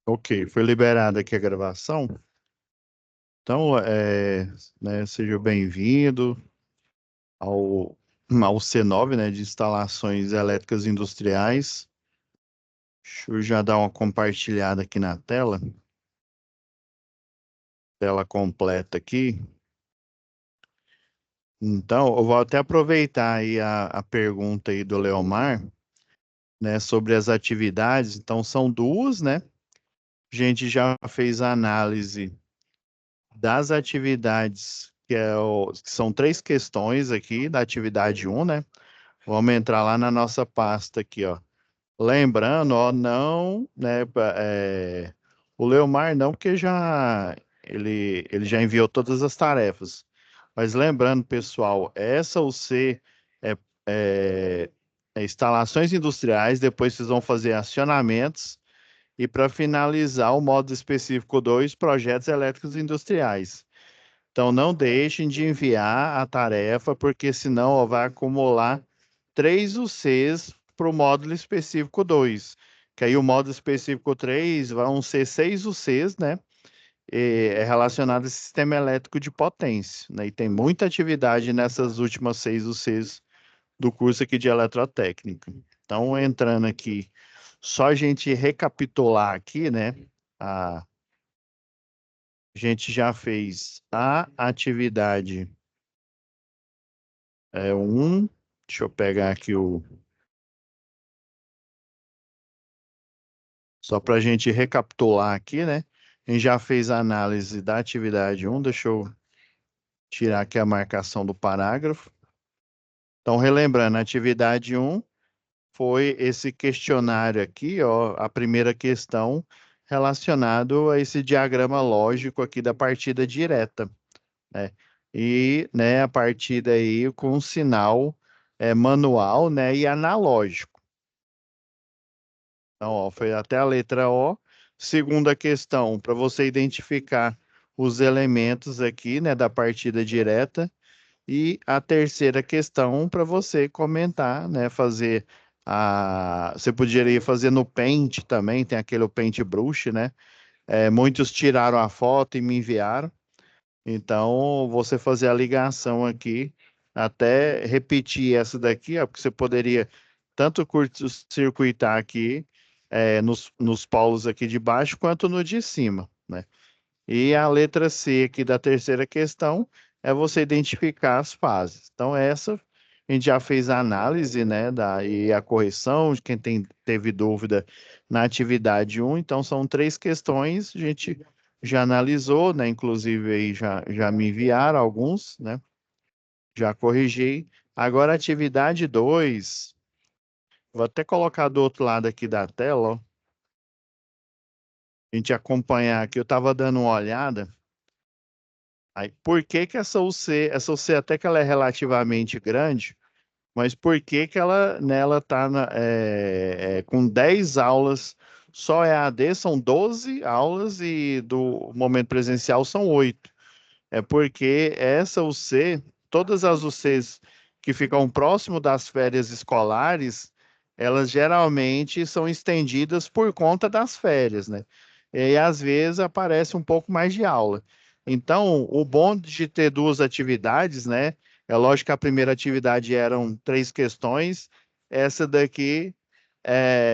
Ok, foi liberada aqui a gravação. Então, né, seja bem-vindo ao, ao C9, né, de Instalações Elétricas Industriais. Deixa eu já dar uma compartilhada aqui na tela completa aqui. Então, eu vou até aproveitar aí a pergunta aí do Leomar, né, sobre as atividades. Então, são duas, né? A gente já fez a análise das atividades, que são três questões aqui da atividade um, né? Vamos entrar lá na nossa pasta aqui, ó. Lembrando, ó, não, né, o Leomar não, porque ele já enviou todas as tarefas. Mas lembrando, pessoal, essa UC é, é, é instalações industriais, depois vocês vão fazer acionamentos e para finalizar o módulo específico 2, projetos elétricos industriais. Então, não deixem de enviar a tarefa, porque senão ó, vai acumular três UCs para o módulo específico 2. Que aí o módulo específico 3 vão ser seis UCs, né? É relacionado a sistema elétrico de potência, né? E tem muita atividade nessas últimas seis UCs do curso aqui de eletrotécnica. Então, entrando aqui, só a gente recapitular aqui, né? A gente já fez a atividade 1. Deixa eu pegar aqui só para a gente recapitular aqui, né? A gente já fez a análise da atividade 1. Deixa eu tirar aqui a marcação do parágrafo. Então, relembrando, a atividade 1 foi esse questionário aqui, ó, a primeira questão relacionado a esse diagrama lógico aqui da partida direta, né? E, né, a partida aí com um sinal manual, né, e analógico. Então, ó, foi até a letra O. Segunda questão, para você identificar os elementos aqui, né, da partida direta. E a terceira questão, para você comentar, né, fazer você poderia fazer no Paint também, tem aquele Paintbrush, né? Muitos tiraram a foto e me enviaram. Então, você fazer a ligação aqui, até repetir essa daqui, ó, porque você poderia tanto curto-circuitar aqui, nos polos aqui de baixo, quanto no de cima, né? E a letra C aqui da terceira questão é você identificar as fases. Então, essa a gente já fez a análise, né, e a correção de quem teve dúvida na atividade um. Então, são três questões, a gente já analisou, né, inclusive aí já me enviaram alguns, né, já corrigi. Agora, a atividade 2, vou até colocar do outro lado aqui da tela, ó, a gente acompanhar aqui, eu estava dando uma olhada. Aí, por que que essa UC até que ela é relativamente grande, mas por que que ela nela tá com 10 aulas, só EAD são 12 aulas e do momento presencial são 8. É porque essa UC, todas as UCs que ficam próximo das férias escolares, elas geralmente são estendidas por conta das férias, né? E às vezes aparece um pouco mais de aula. Então, o bom de ter duas atividades, né? É lógico que a primeira atividade eram três questões, essa daqui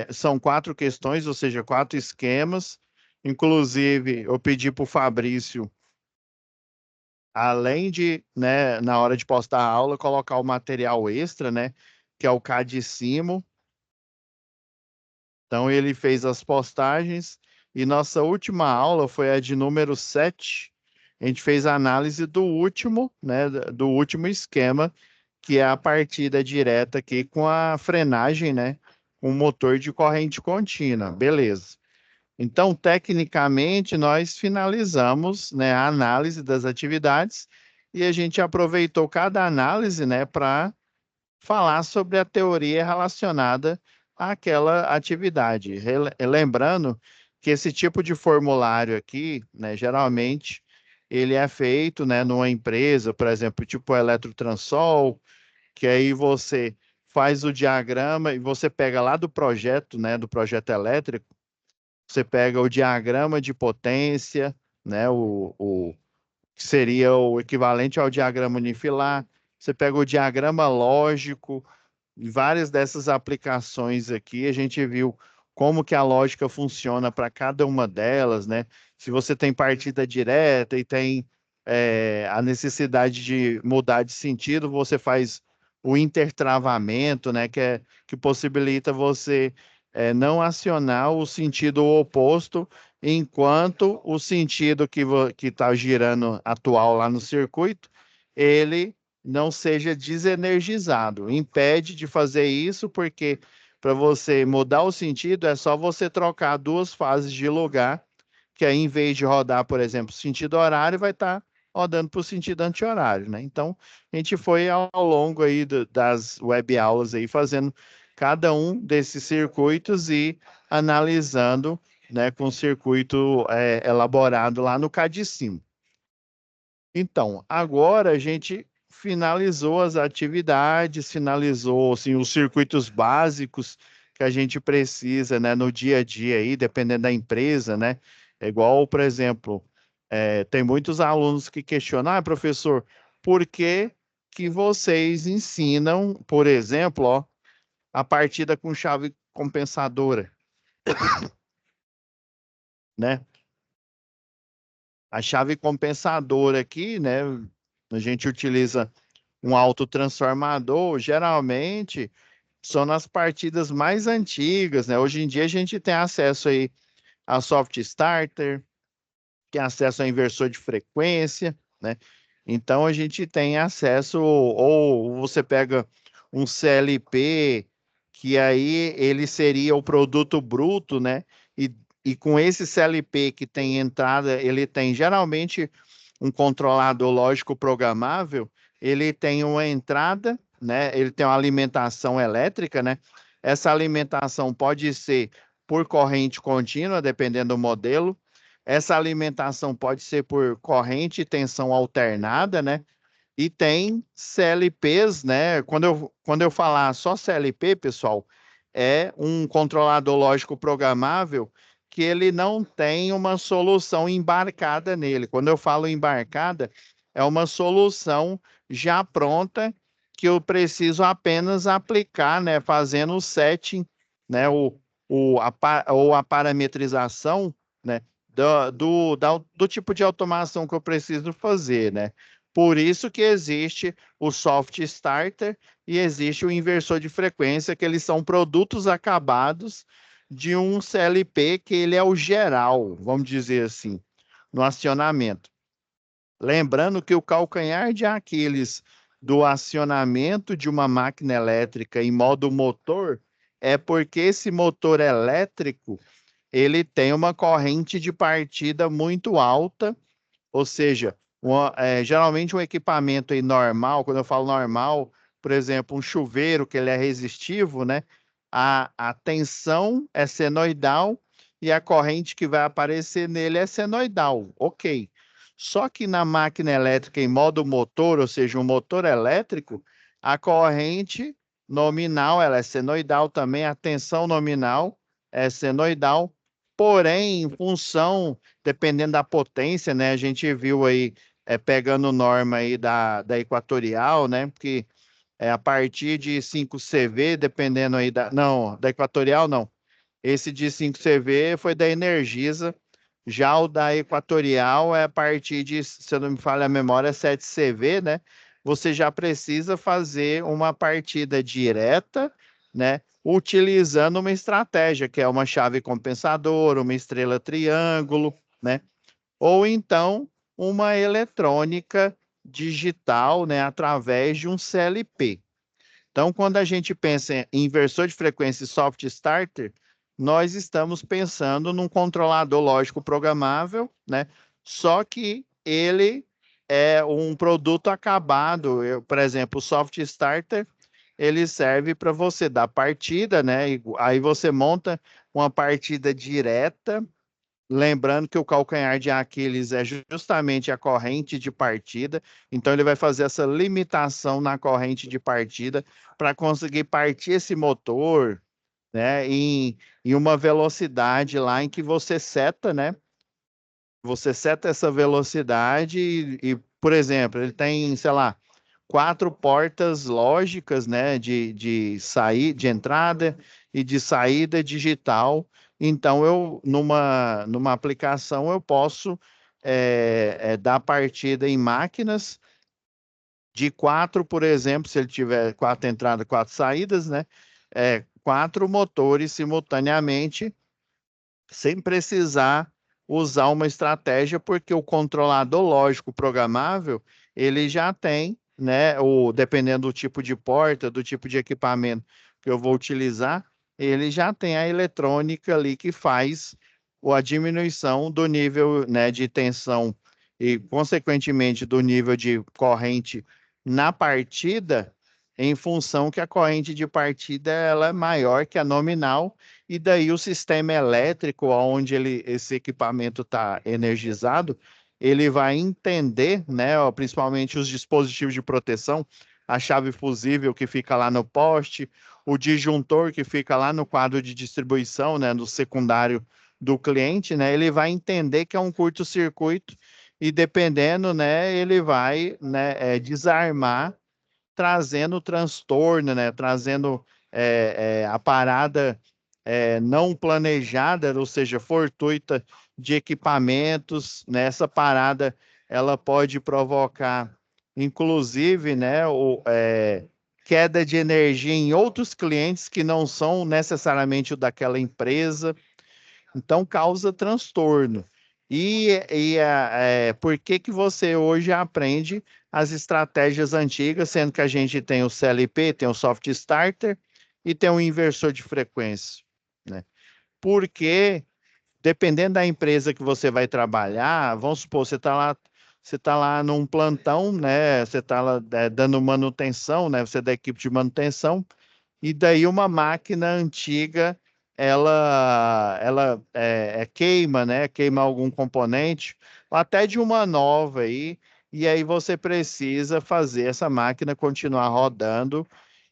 são quatro questões, ou seja, quatro esquemas. Inclusive, eu pedi para o Fabrício, além de, né, na hora de postar a aula, colocar o material extra, né, que é o Cadicimo. Então, ele fez as postagens e nossa última aula foi a de número 7. A gente fez a análise do último, né, do último esquema, que é a partida direta aqui com a frenagem, né, com o motor de corrente contínua. Beleza. Então, tecnicamente, nós finalizamos, né, a análise das atividades e a gente aproveitou cada análise, né, para falar sobre a teoria relacionada àquela atividade. Lembrando que esse tipo de formulário aqui, né, geralmente, ele é feito, né, numa empresa, por exemplo, tipo a Eletrotransol, que aí você faz o diagrama e você pega lá do projeto, né, do projeto elétrico, você pega o diagrama de potência, né, que seria o equivalente ao diagrama unifilar, você pega o diagrama lógico, e várias dessas aplicações aqui, a gente viu como que a lógica funciona para cada uma delas, né? Se você tem partida direta e tem a necessidade de mudar de sentido, você faz o intertravamento, né? Que possibilita você não acionar o sentido oposto, enquanto o sentido que está girando atual lá no circuito, ele não seja desenergizado. Impede de fazer isso porque para você mudar o sentido é só você trocar duas fases de lugar, que aí em vez de rodar, por exemplo, sentido horário, vai estar rodando para o sentido anti-horário, né? Então, a gente foi ao longo aí das web aulas aí fazendo cada um desses circuitos e analisando, né, com o circuito elaborado lá no CAD/CIM. Então, agora a gente finalizou as atividades, finalizou assim, os circuitos básicos que a gente precisa, né, no dia a dia aí, dependendo da empresa, né? É igual, por exemplo, tem muitos alunos que questionam, professor, por que que vocês ensinam, por exemplo, ó, a partida com chave compensadora, né? A chave compensadora aqui, né? A gente utiliza um autotransformador, geralmente são nas partidas mais antigas, né? Hoje em dia a gente tem acesso aí a soft starter, tem acesso a inversor de frequência, né? Então a gente tem acesso, ou você pega um CLP, que aí ele seria o produto bruto, né? E com esse CLP que tem entrada, ele tem geralmente um controlador lógico programável, ele tem uma entrada, né? Ele tem uma alimentação elétrica, né? Essa alimentação pode ser por corrente contínua, dependendo do modelo. Essa alimentação pode ser por corrente e tensão alternada, né? E tem CLPs, né? Quando eu falar só CLP, pessoal, é um controlador lógico programável que ele não tem uma solução embarcada nele. Quando eu falo embarcada, é uma solução já pronta que eu preciso apenas aplicar, né? Fazendo o setting, né? Ou a parametrização, né? Do tipo de automação que eu preciso fazer, né? Por isso que existe o soft starter e existe o inversor de frequência, que eles são produtos acabados de um CLP, que ele é o geral, vamos dizer assim, no acionamento. Lembrando que o calcanhar de Aquiles do acionamento de uma máquina elétrica em modo motor é porque esse motor elétrico ele tem uma corrente de partida muito alta, ou seja, geralmente um equipamento aí normal, quando eu falo normal, por exemplo, um chuveiro que ele é resistivo, né? A tensão é senoidal e a corrente que vai aparecer nele é senoidal, ok. Só que na máquina elétrica em modo motor, ou seja, um motor elétrico, a corrente nominal ela é senoidal também, a tensão nominal é senoidal, porém, em função dependendo da potência, né? A gente viu aí, pegando norma aí da Equatorial, né? Porque a partir de 5 CV, dependendo aí não, da Equatorial não. Esse de 5 CV foi da Energisa, já o da Equatorial é a partir de, se eu não me falha a memória, 7 CV, né? Você já precisa fazer uma partida direta, né? Utilizando uma estratégia, que é uma chave compensadora, uma estrela triângulo, né? Ou então uma eletrônica digital, né, através de um CLP. Então, quando a gente pensa em inversor de frequência e soft starter, nós estamos pensando num controlador lógico programável, né? Só que ele é um produto acabado. Por exemplo, o soft starter, ele serve para você dar partida, né? E aí você monta uma partida direta. Lembrando que o calcanhar de Aquiles é justamente a corrente de partida, então ele vai fazer essa limitação na corrente de partida para conseguir partir esse motor, né, em uma velocidade lá em que você seta, né? Você seta essa velocidade por exemplo, ele tem, sei lá, 4 portas lógicas, né, de entrada e de saída digital. Então, numa aplicação, eu posso dar partida em máquinas de 4, por exemplo, se ele tiver 4 entradas, 4 saídas, né, 4 motores simultaneamente sem precisar usar uma estratégia, porque o controlador lógico programável, ele já tem, né, dependendo do tipo de porta, do tipo de equipamento que eu vou utilizar, ele já tem a eletrônica ali que faz a diminuição do nível, né, de tensão e, consequentemente, do nível de corrente na partida, em função que a corrente de partida ela é maior que a nominal, e daí o sistema elétrico, onde esse equipamento está energizado, ele vai entender, né, ó, principalmente os dispositivos de proteção, a chave fusível que fica lá no poste, o disjuntor que fica lá no quadro de distribuição, né, no secundário do cliente, né, ele vai entender que é um curto-circuito e dependendo, né, ele vai, né, desarmar, trazendo transtorno, né, trazendo a parada não planejada, ou seja, fortuita de equipamentos, né? Essa parada ela pode provocar, inclusive, né, queda de energia em outros clientes que não são necessariamente o daquela empresa, então causa transtorno. Por que que você hoje aprende as estratégias antigas, sendo que a gente tem o CLP, tem o Soft Starter e tem o inversor de frequência, né? Porque dependendo da empresa que você vai trabalhar, vamos supor, você tá lá num plantão, né? Você está lá dando manutenção, né? Você é da equipe de manutenção, e daí uma máquina antiga, ela queima, né? Queima algum componente, ou até de uma nova aí, e aí você precisa fazer essa máquina continuar rodando,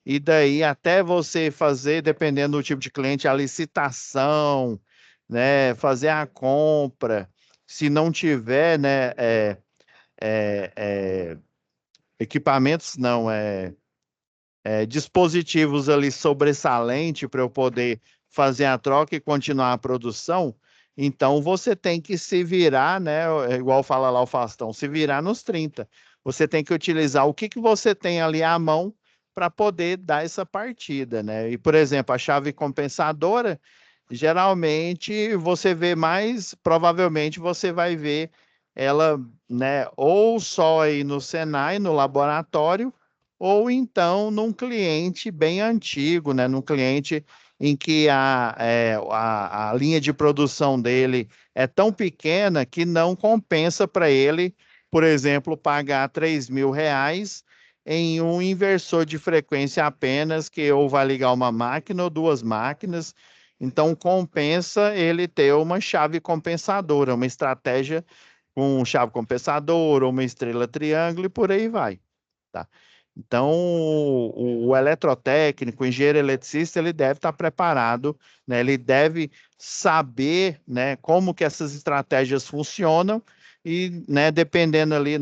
e daí até você fazer, dependendo do tipo de cliente, a licitação, né? Fazer a compra, se não tiver, né? É, é, equipamentos, não, dispositivos ali sobressalente para eu poder fazer a troca e continuar a produção, então você tem que se virar, né? Igual fala lá o Fastão, se virar nos 30. Você tem que utilizar o que que você tem ali à mão para poder dar essa partida, né? E, por exemplo, a chave compensadora, geralmente você vê mais, provavelmente você vai ver ela, né, ou só aí no Senai, no laboratório, ou então num cliente bem antigo, né? Num cliente em que a linha de produção dele é tão pequena que não compensa para ele, por exemplo, pagar R$ 3.000 em um inversor de frequência apenas, que ou vai ligar uma máquina ou 2 máquinas. Então, compensa ele ter uma chave compensadora, uma estratégia com chave compensadora, uma estrela triângulo e por aí vai. Tá? Então, o eletrotécnico, o engenheiro eletricista, ele deve estar preparado, né? Ele deve saber, né, como que essas estratégias funcionam e, né, dependendo ali,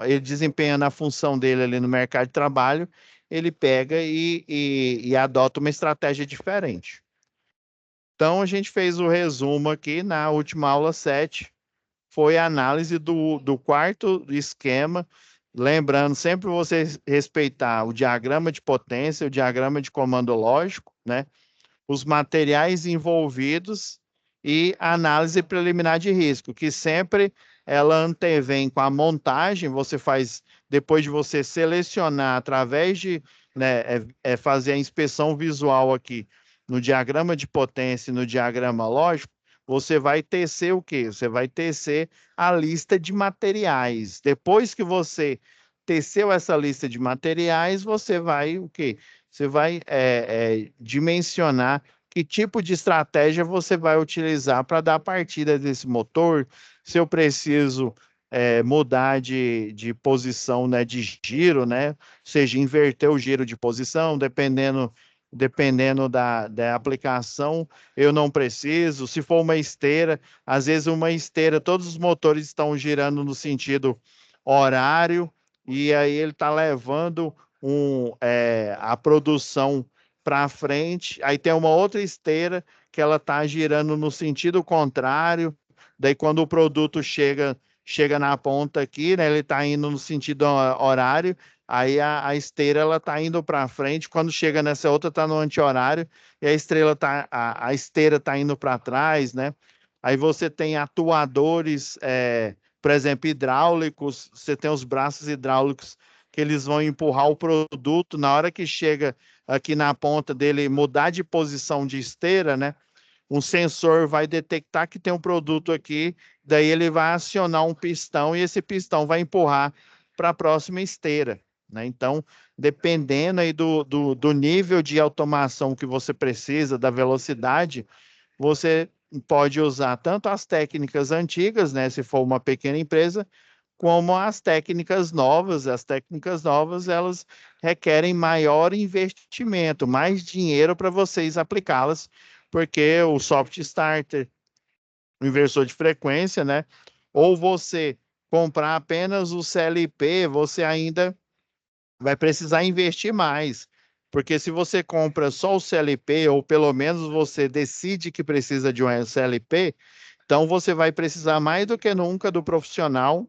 ele desempenhando a função dele ali no mercado de trabalho, ele pega e adota uma estratégia diferente. Então, a gente fez o resumo aqui na última aula 7, foi a análise do quarto esquema, lembrando sempre você respeitar o diagrama de potência, o diagrama de comando lógico, né? Os materiais envolvidos e a análise preliminar de risco, que sempre ela antevém com a montagem, você faz, depois de você selecionar através de, né, fazer a inspeção visual aqui no diagrama de potência e no diagrama lógico, você vai tecer o quê? Você vai tecer a lista de materiais. Depois que você teceu essa lista de materiais, você vai o quê? Você vai dimensionar que tipo de estratégia você vai utilizar para dar partida desse motor, se eu preciso mudar de posição, né, de giro, né? Ou seja, inverter o giro de posição, dependendo dependendo da aplicação, eu não preciso. Se for uma esteira, às vezes uma esteira, todos os motores estão girando no sentido horário, e aí ele está levando a produção para frente. Aí tem uma outra esteira que ela está girando no sentido contrário. Daí, quando o produto chega na ponta aqui, né, ele está indo no sentido horário. Aí a esteira ela está indo para frente, quando chega nessa outra está no anti-horário e a esteira está indo para trás, né? Aí você tem atuadores, por exemplo, hidráulicos, você tem os braços hidráulicos que eles vão empurrar o produto na hora que chega aqui na ponta dele, mudar de posição de esteira, né? Um sensor vai detectar que tem um produto aqui, daí ele vai acionar um pistão e esse pistão vai empurrar para a próxima esteira, né? Então, dependendo aí do nível de automação que você precisa, da velocidade, você pode usar tanto as técnicas antigas, né, se for uma pequena empresa, como as técnicas novas. As técnicas novas, elas requerem maior investimento, mais dinheiro para vocês aplicá-las, porque o soft starter, o inversor de frequência, né, ou você comprar apenas o CLP, você ainda vai precisar investir mais. Porque se você compra só o CLP, ou pelo menos você decide que precisa de um CLP, então você vai precisar mais do que nunca do profissional,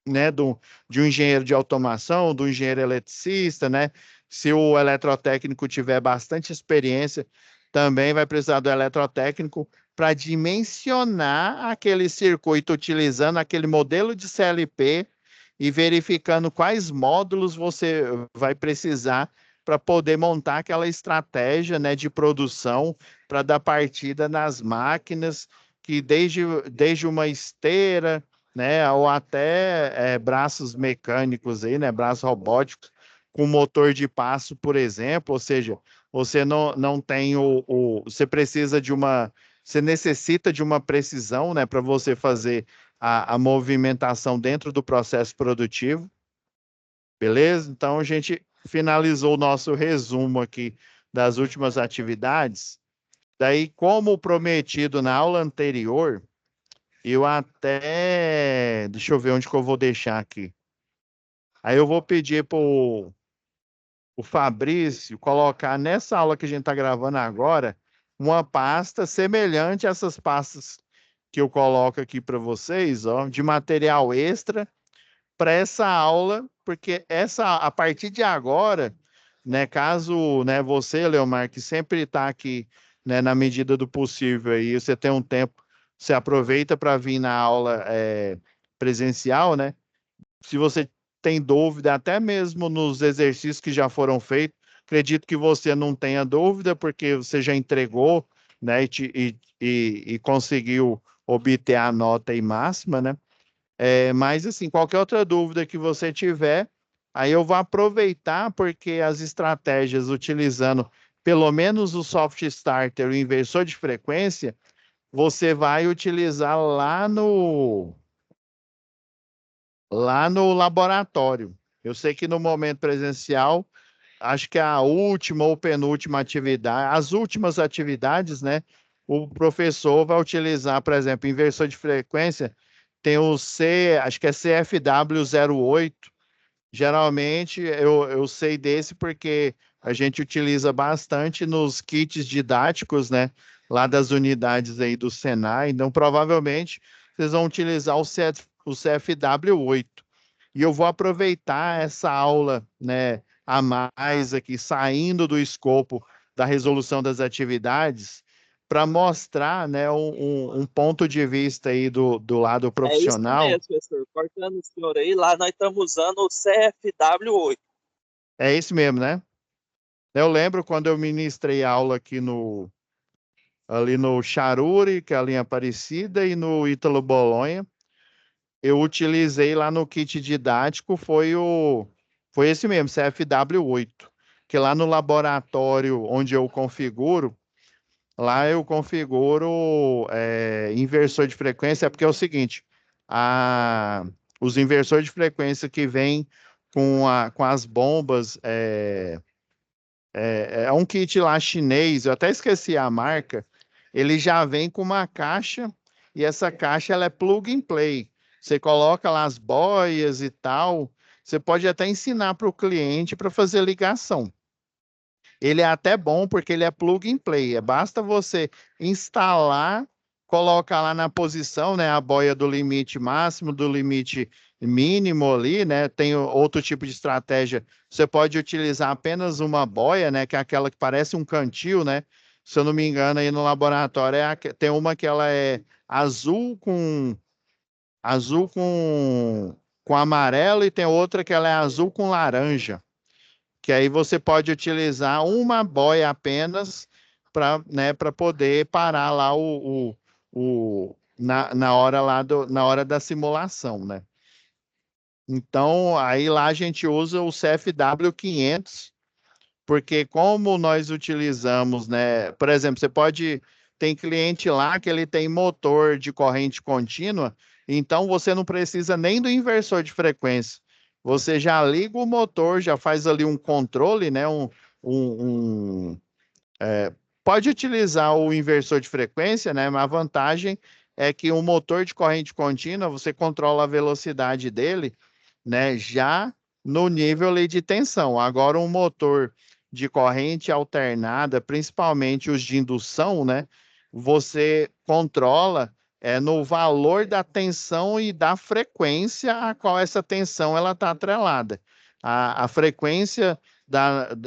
né, de um engenheiro de automação, do engenheiro eletricista, né? Se o eletrotécnico tiver bastante experiência, também vai precisar do eletrotécnico para dimensionar aquele circuito utilizando aquele modelo de CLP e verificando quais módulos você vai precisar para poder montar aquela estratégia, né, de produção para dar partida nas máquinas que desde uma esteira, né, ou até braços mecânicos aí, né, braços robóticos com motor de passo, por exemplo, ou seja, você não tem você precisa você necessita de uma precisão, né, para você fazer a movimentação dentro do processo produtivo, beleza? Então a gente finalizou o nosso resumo aqui das últimas atividades. Daí, como prometido na aula anterior, eu até. Deixa eu ver onde que eu vou deixar aqui. Aí eu vou pedir para o Fabrício colocar nessa aula que a gente está gravando agora uma pasta semelhante a essas pastas que eu coloco aqui para vocês, ó, de material extra para essa aula, porque a partir de agora, né, caso, né, você, Leomar, que sempre está aqui, né, na medida do possível, aí você tem um tempo, você aproveita para vir na aula presencial, né? Se você tem dúvida, até mesmo nos exercícios que já foram feitos, acredito que você não tenha dúvida, porque você já entregou, né, e conseguiu obter a nota aí máxima, né? Mas, assim, qualquer outra dúvida que você tiver, aí eu vou aproveitar, porque as estratégias utilizando pelo menos o soft starter, o inversor de frequência, você vai utilizar lá no laboratório. Eu sei que no momento presencial, acho que a última ou penúltima atividade, as últimas atividades, né? O professor vai utilizar, por exemplo, inversor de frequência, tem o acho que é CFW08. Geralmente eu sei desse porque a gente utiliza bastante nos kits didáticos, né? Lá das unidades aí do Senai. Então, provavelmente, vocês vão utilizar o CFW8. E eu vou aproveitar essa aula, né, a mais aqui, saindo do escopo da resolução das atividades, para mostrar, né, um ponto de vista aí do lado É isso profissional. mesmo, professor. Cortando o senhor aí, lá nós estamos usando o CFW8. É isso mesmo, né? Eu lembro quando eu ministrei aula aqui ali no Charuri, que é a linha Aparecida, e no Ítalo Bolonha, eu utilizei lá no kit didático, foi esse mesmo, CFW8, que lá no laboratório onde eu configuro, lá eu configuro inversor de frequência, porque é o seguinte, os inversores de frequência que vêm com as bombas É um kit lá chinês, eu até esqueci a marca. Ele já vem com uma caixa e essa caixa ela é plug and play. Você coloca lá as boias e tal. Você pode até ensinar para o cliente para fazer ligação. Ele é até bom porque ele é plug and play. Basta você instalar, colocar lá na posição, né, a boia do limite máximo, do limite mínimo ali, né? Tem outro tipo de estratégia. Você pode utilizar apenas uma boia, né, que é aquela que parece um cantil, né? Se eu não me engano, aí no laboratório tem uma que ela é azul com amarelo e tem outra que ela é azul com laranja, que aí você pode utilizar uma boia apenas para, né, para poder parar lá na hora lá na hora da simulação, né? Então, aí lá a gente usa o CFW 500, porque como nós utilizamos, né? Por exemplo, tem cliente lá que ele tem motor de corrente contínua, então você não precisa nem do inversor de frequência. Você já liga o motor, já faz ali um controle, né? Um, um, Pode utilizar o inversor de frequência, né? Mas a vantagem é que o motor de corrente contínua, você controla a velocidade dele, né? Já no nível ali de tensão. Agora, um motor de corrente alternada, principalmente os de indução, né? Você controla no valor da tensão e da frequência a qual essa tensão ela está atrelada. A frequência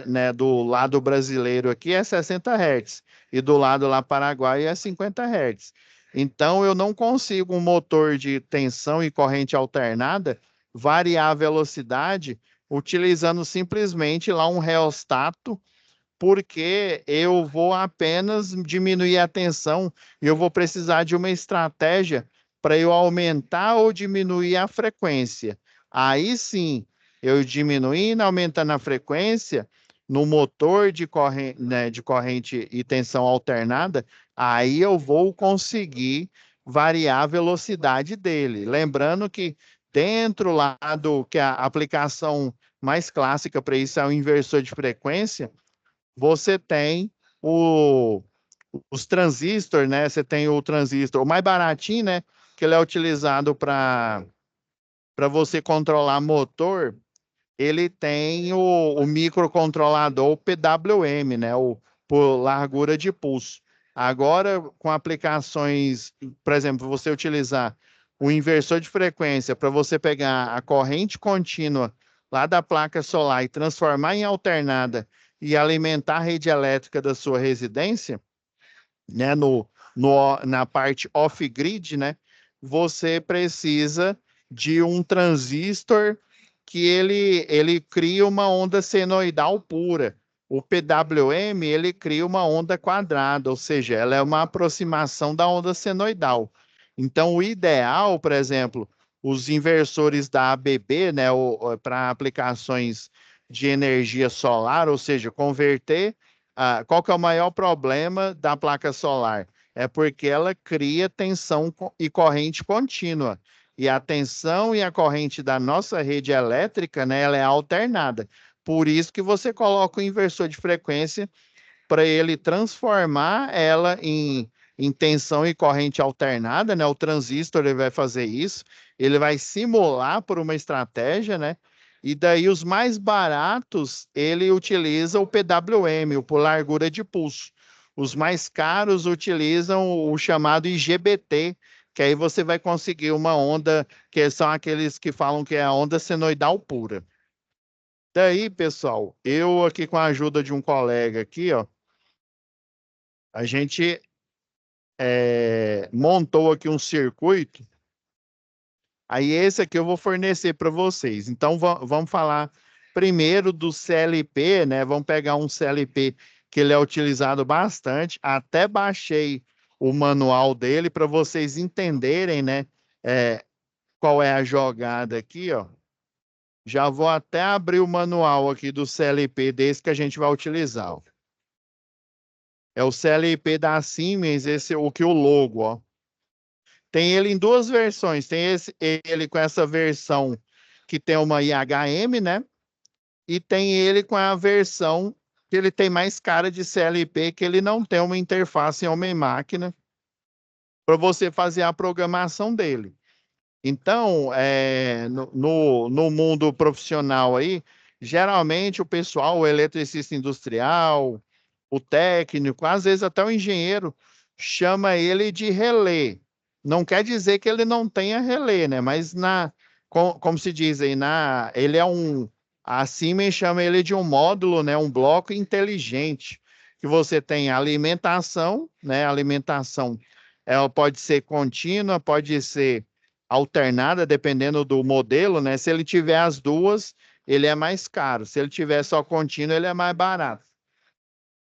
né, do lado brasileiro aqui é 60 Hz e do lado lá paraguaio é 50 Hz. Então, eu não consigo um motor de tensão e corrente alternada variar a velocidade utilizando simplesmente lá um reostato, porque eu vou apenas diminuir a tensão e eu vou precisar de uma estratégia para eu aumentar ou diminuir a frequência. Aí sim, eu diminuindo, aumentando a frequência no motor de corrente e tensão alternada, aí eu vou conseguir variar a velocidade dele. Lembrando que dentro lá do que a aplicação mais clássica para isso é o inversor de frequência, você tem o, os transistores, né? Você tem o transistor, o mais baratinho, né? Que ele é utilizado para você controlar motor. Ele tem o microcontrolador PWM, né? Por largura de pulso. Agora, com aplicações, por exemplo, você utilizar o inversor de frequência para você pegar a corrente contínua lá da placa solar e transformar em alternada e alimentar a rede elétrica da sua residência, né, na parte off-grid, né, você precisa de um transistor que ele cria uma onda senoidal pura. O PWM, ele cria uma onda quadrada, ou seja, ela é uma aproximação da onda senoidal. Então, o ideal, por exemplo, os inversores da ABB, né, para aplicações de energia solar, ou seja, converter qual que é o maior problema da placa solar? É porque ela cria tensão e corrente contínua. E a tensão e a corrente da nossa rede elétrica, né, ela é alternada. Por isso que você coloca o inversor de frequência para ele transformar ela em tensão e corrente alternada, né? O transistor ele vai fazer isso, ele vai simular por uma estratégia, né? E daí os mais baratos, ele utiliza o PWM, o por largura de pulso. Os mais caros utilizam o chamado IGBT, que aí você vai conseguir uma onda, que são aqueles que falam que é a onda senoidal pura. Daí, pessoal, eu aqui com a ajuda de um colega aqui, ó, a gente montou aqui um circuito. Aí esse aqui eu vou fornecer para vocês. Então vamos falar primeiro do CLP, né? Vamos pegar um CLP que ele é utilizado bastante. Até baixei o manual dele para vocês entenderem, né? é, Qual é a jogada aqui, ó. Já vou até abrir o manual aqui do CLP desse que a gente vai utilizar, ó. É o CLP da Siemens, esse o que o logo, ó. Tem ele em duas versões. Tem ele com essa versão que tem uma IHM, né? E tem ele com a versão que ele tem mais cara de CLP, que ele não tem uma interface homem-máquina para você fazer a programação dele. Então, no mundo profissional aí, geralmente o pessoal, o eletricista industrial, o técnico, às vezes até o engenheiro, chama ele de relé. Não quer dizer que ele não tenha relé, né? Mas como se diz aí, ele é a Siemens chama ele de um módulo, né? Um bloco inteligente, que você tem alimentação, né? Alimentação, ela pode ser contínua, pode ser alternada, dependendo do modelo, né? Se ele tiver as duas, ele é mais caro. Se ele tiver só contínuo, ele é mais barato.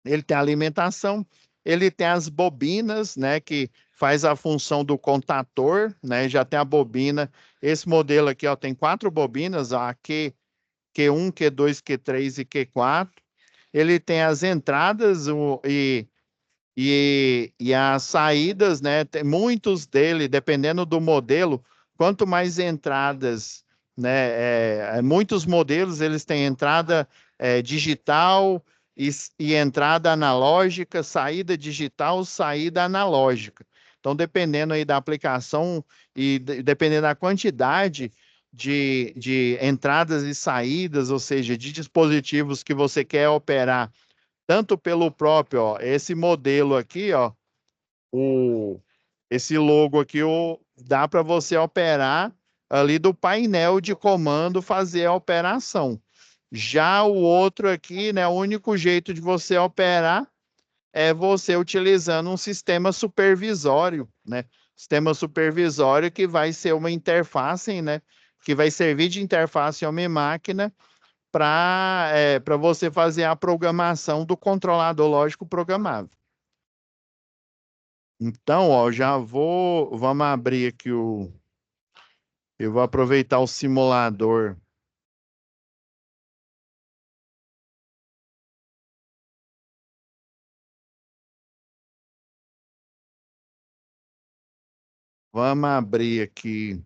Ele tem a alimentação, ele tem as bobinas, né? Que faz a função do contator, né? Já tem a bobina. Esse modelo aqui, ó, tem 4 bobinas, a Q1, Q2, Q3 e Q4. Ele tem as entradas e as saídas, né? Tem muitos dele, dependendo do modelo, quanto mais entradas, né? Muitos modelos eles têm entrada digital e entrada analógica, saída digital, saída analógica. Então, dependendo aí da aplicação e dependendo da quantidade de entradas e saídas, ou seja, de dispositivos que você quer operar tanto pelo próprio, ó, esse modelo aqui, ó, esse logo aqui, dá para você operar ali do painel de comando, fazer a operação. Já o outro aqui, né, o único jeito de você operar é você utilizando um sistema supervisório, né? Sistema supervisório que vai ser uma interface, né? Que vai servir de interface homem-máquina para você fazer a programação do controlador lógico programável. Então, ó, vamos abrir aqui eu vou aproveitar o simulador. Vamos abrir aqui.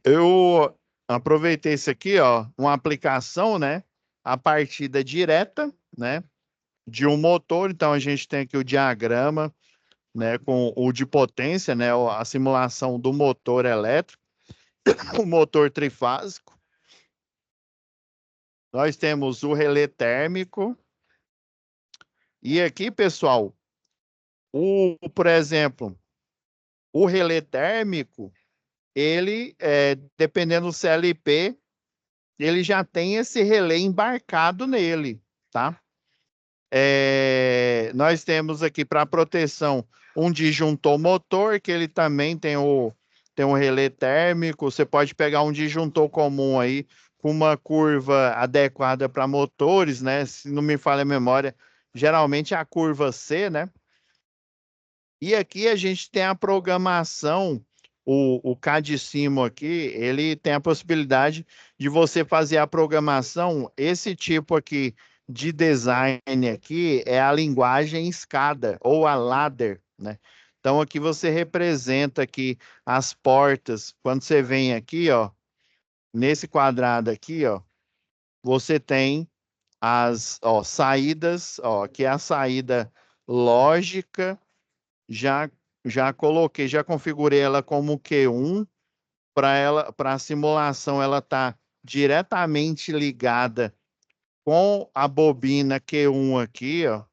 Eu aproveitei isso aqui, ó, uma aplicação, né? A partida direta, né? De um motor. Então, a gente tem aqui o diagrama, né? Com o de potência, né? A simulação do motor elétrico, o motor trifásico. Nós temos o relé térmico. E aqui, pessoal, por exemplo, o relé térmico, ele, dependendo do CLP, ele já tem esse relé embarcado nele, tá? Nós temos aqui para proteção um disjuntor motor, que ele também tem um relé térmico. Você pode pegar um disjuntor comum aí, com uma curva adequada para motores, né? Se não me falha a memória, geralmente é a curva C, né? E aqui a gente tem a programação, o CAD-Simo aqui, ele tem a possibilidade de você fazer a programação, esse tipo aqui de design aqui é a linguagem SCADA ou a ladder, né? Então aqui você representa aqui as portas, quando você vem aqui, ó, nesse quadrado aqui, ó, você tem ó, saídas, ó, que é a saída lógica, já já coloquei, já configurei ela como Q1 para a simulação ela tá diretamente ligada com a bobina Q1 aqui, ó.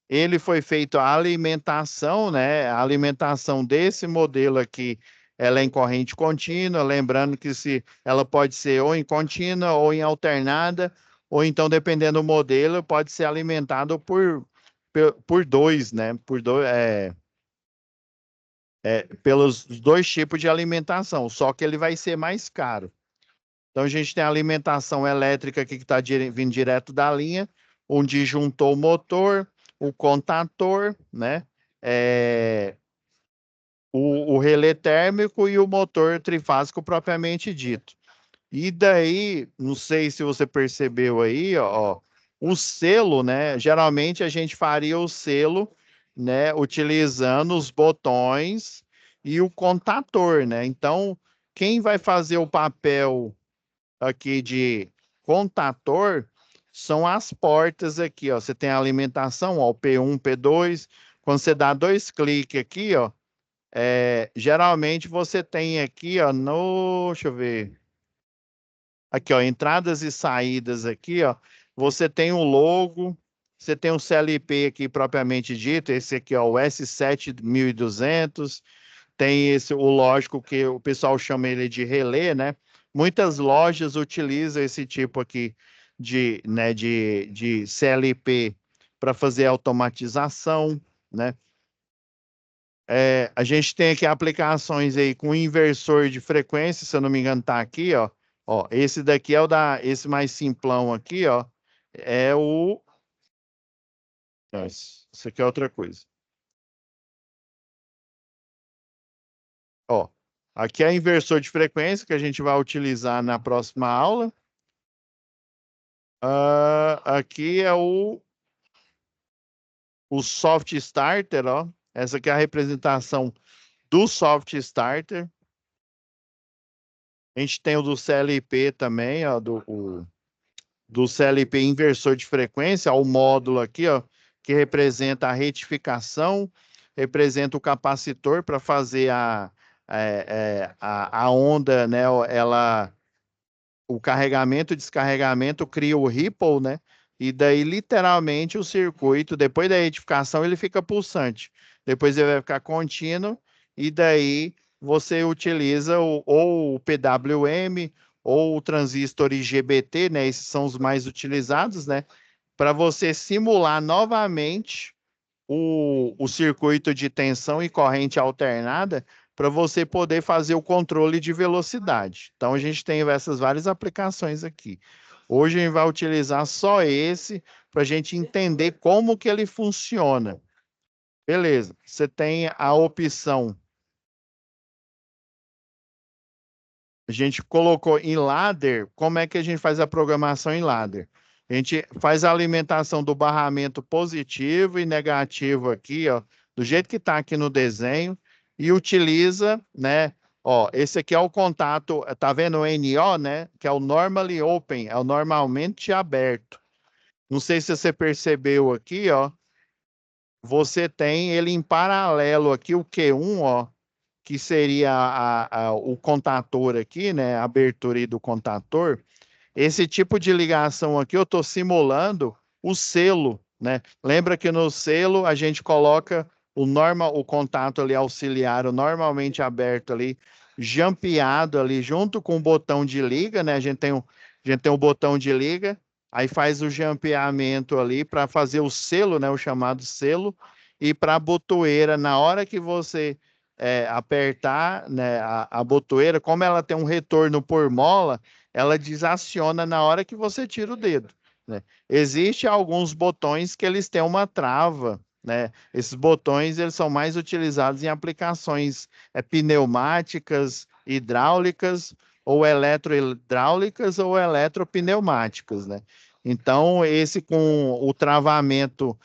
Ele foi feito a alimentação, né? A alimentação desse modelo aqui, ela é em corrente contínua, lembrando que se ela pode ser ou em contínua ou em alternada, ou então dependendo do modelo, pode ser alimentado por dois, né? Pelos dois tipos de alimentação, só que ele vai ser mais caro. Então, a gente tem a alimentação elétrica aqui que está vindo direto da linha, um disjuntor motor, o contator, né? É, o relé térmico e o motor trifásico propriamente dito. E daí, não sei se você percebeu aí, ó, o selo, né? Geralmente a gente faria o selo, né, utilizando os botões e o contator, né? Então, quem vai fazer o papel aqui de contator são as portas aqui, ó. Você tem a alimentação, ó, o P1, P2. Quando você dá 2 cliques aqui, ó, geralmente você tem aqui, ó, deixa eu ver. Aqui, ó, entradas e saídas aqui, ó. Você tem o logo, você tem o CLP aqui propriamente dito, esse aqui, ó, o S7200. Tem esse, o lógico que o pessoal chama ele de relé, né? Muitas lojas utilizam esse tipo aqui né, de CLP para fazer automatização, né? A gente tem aqui aplicações aí com inversor de frequência, se eu não me engano, tá aqui, ó. Ó, esse daqui é esse mais simplão aqui, ó. É o. Isso aqui é outra coisa. Ó, aqui é inversor de frequência que a gente vai utilizar na próxima aula. Aqui é o soft starter, ó. Essa aqui é a representação do soft starter. A gente tem o do CLP também, ó, do CLP inversor de frequência, o módulo aqui, ó, que representa a retificação, representa o capacitor para fazer a onda, né? O carregamento e descarregamento cria o ripple, né? E daí, literalmente, o circuito, depois da retificação, ele fica pulsante. Depois ele vai ficar contínuo, e daí você utiliza ou o PWM ou o transistor IGBT, né? Esses são os mais utilizados, né? Para você simular novamente o circuito de tensão e corrente alternada para você poder fazer o controle de velocidade. Então, a gente tem essas várias aplicações aqui. Hoje a gente vai utilizar só esse para a gente entender como que ele funciona. Beleza, você tem a opção. A gente colocou em ladder, como é que a gente faz a programação em ladder? A gente faz a alimentação do barramento positivo e negativo aqui, ó, do jeito que está aqui no desenho, e utiliza, né? Ó, esse aqui é o contato, tá vendo o NO, né? Que é o normally open, é o normalmente aberto. Não sei se você percebeu aqui, ó. Você tem ele em paralelo aqui, o Q1, ó, que seria o contator aqui, né? A abertura aí do contator. Esse tipo de ligação aqui eu estou simulando o selo, né? Lembra que no selo a gente coloca o contato ali auxiliar, o normalmente aberto ali, jampeado ali junto com o botão de liga, né? A gente tem um botão de liga, aí faz o jampeamento ali para fazer o selo, né? O chamado selo, e para a botoeira, na hora que você apertar, né, a botoeira, como ela tem um retorno por mola, ela desaciona na hora que você tira o dedo, né? Existem alguns botões que eles têm uma trava, né? Esses botões eles são mais utilizados em aplicações pneumáticas, hidráulicas ou eletrohidráulicas ou eletropneumáticas, né? Então, esse com o travamento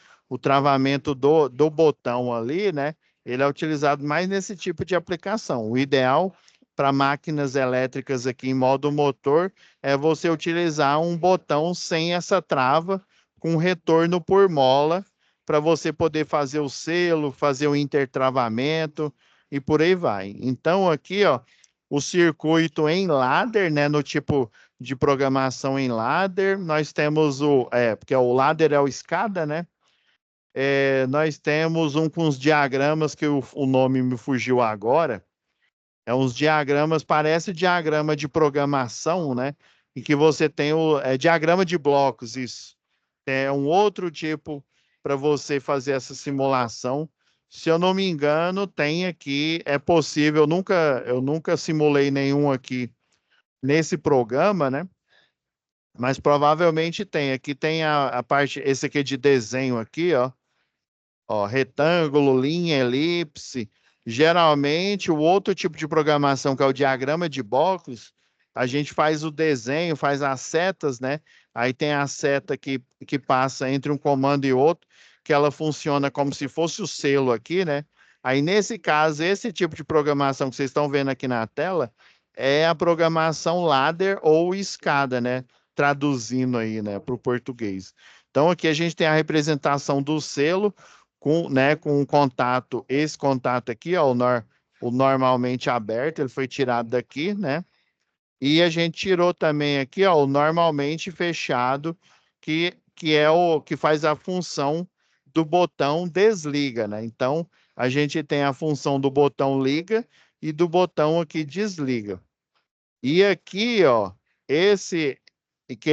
do botão ali, né? Ele é utilizado mais nesse tipo de aplicação. O ideal para máquinas elétricas aqui em modo motor é você utilizar um botão sem essa trava, com retorno por mola, para você poder fazer o selo, fazer o intertravamento e por aí vai. Então, aqui, ó, o circuito em ladder, né, no tipo de programação em ladder, nós temos porque o ladder é o escada, né? Nós temos um com os diagramas que o nome me fugiu agora. É uns diagramas, parece diagrama de programação, né? Em que você tem diagrama de blocos, isso. É um outro tipo para você fazer essa simulação. Se eu não me engano, tem aqui, é possível, eu nunca simulei nenhum aqui nesse programa, né? Mas provavelmente tem. Aqui tem a parte, esse aqui é de desenho aqui, ó. Ó, retângulo, linha, elipse. Geralmente, o outro tipo de programação, que é o diagrama de blocos, a gente faz o desenho, faz as setas, né? Aí tem a seta que passa entre um comando e outro, que ela funciona como se fosse o selo aqui, né? Aí, nesse caso, esse tipo de programação que vocês estão vendo aqui na tela é a programação ladder ou escada, né? Traduzindo aí, né, para o português. Então, aqui a gente tem a representação do selo com, né, com o contato, esse contato aqui, ó, o normalmente aberto, ele foi tirado daqui, né? E a gente tirou também aqui, ó, o normalmente fechado, que é o que faz a função do botão desliga, né? Então, a gente tem a função do botão liga e do botão aqui desliga. E aqui, ó, esse que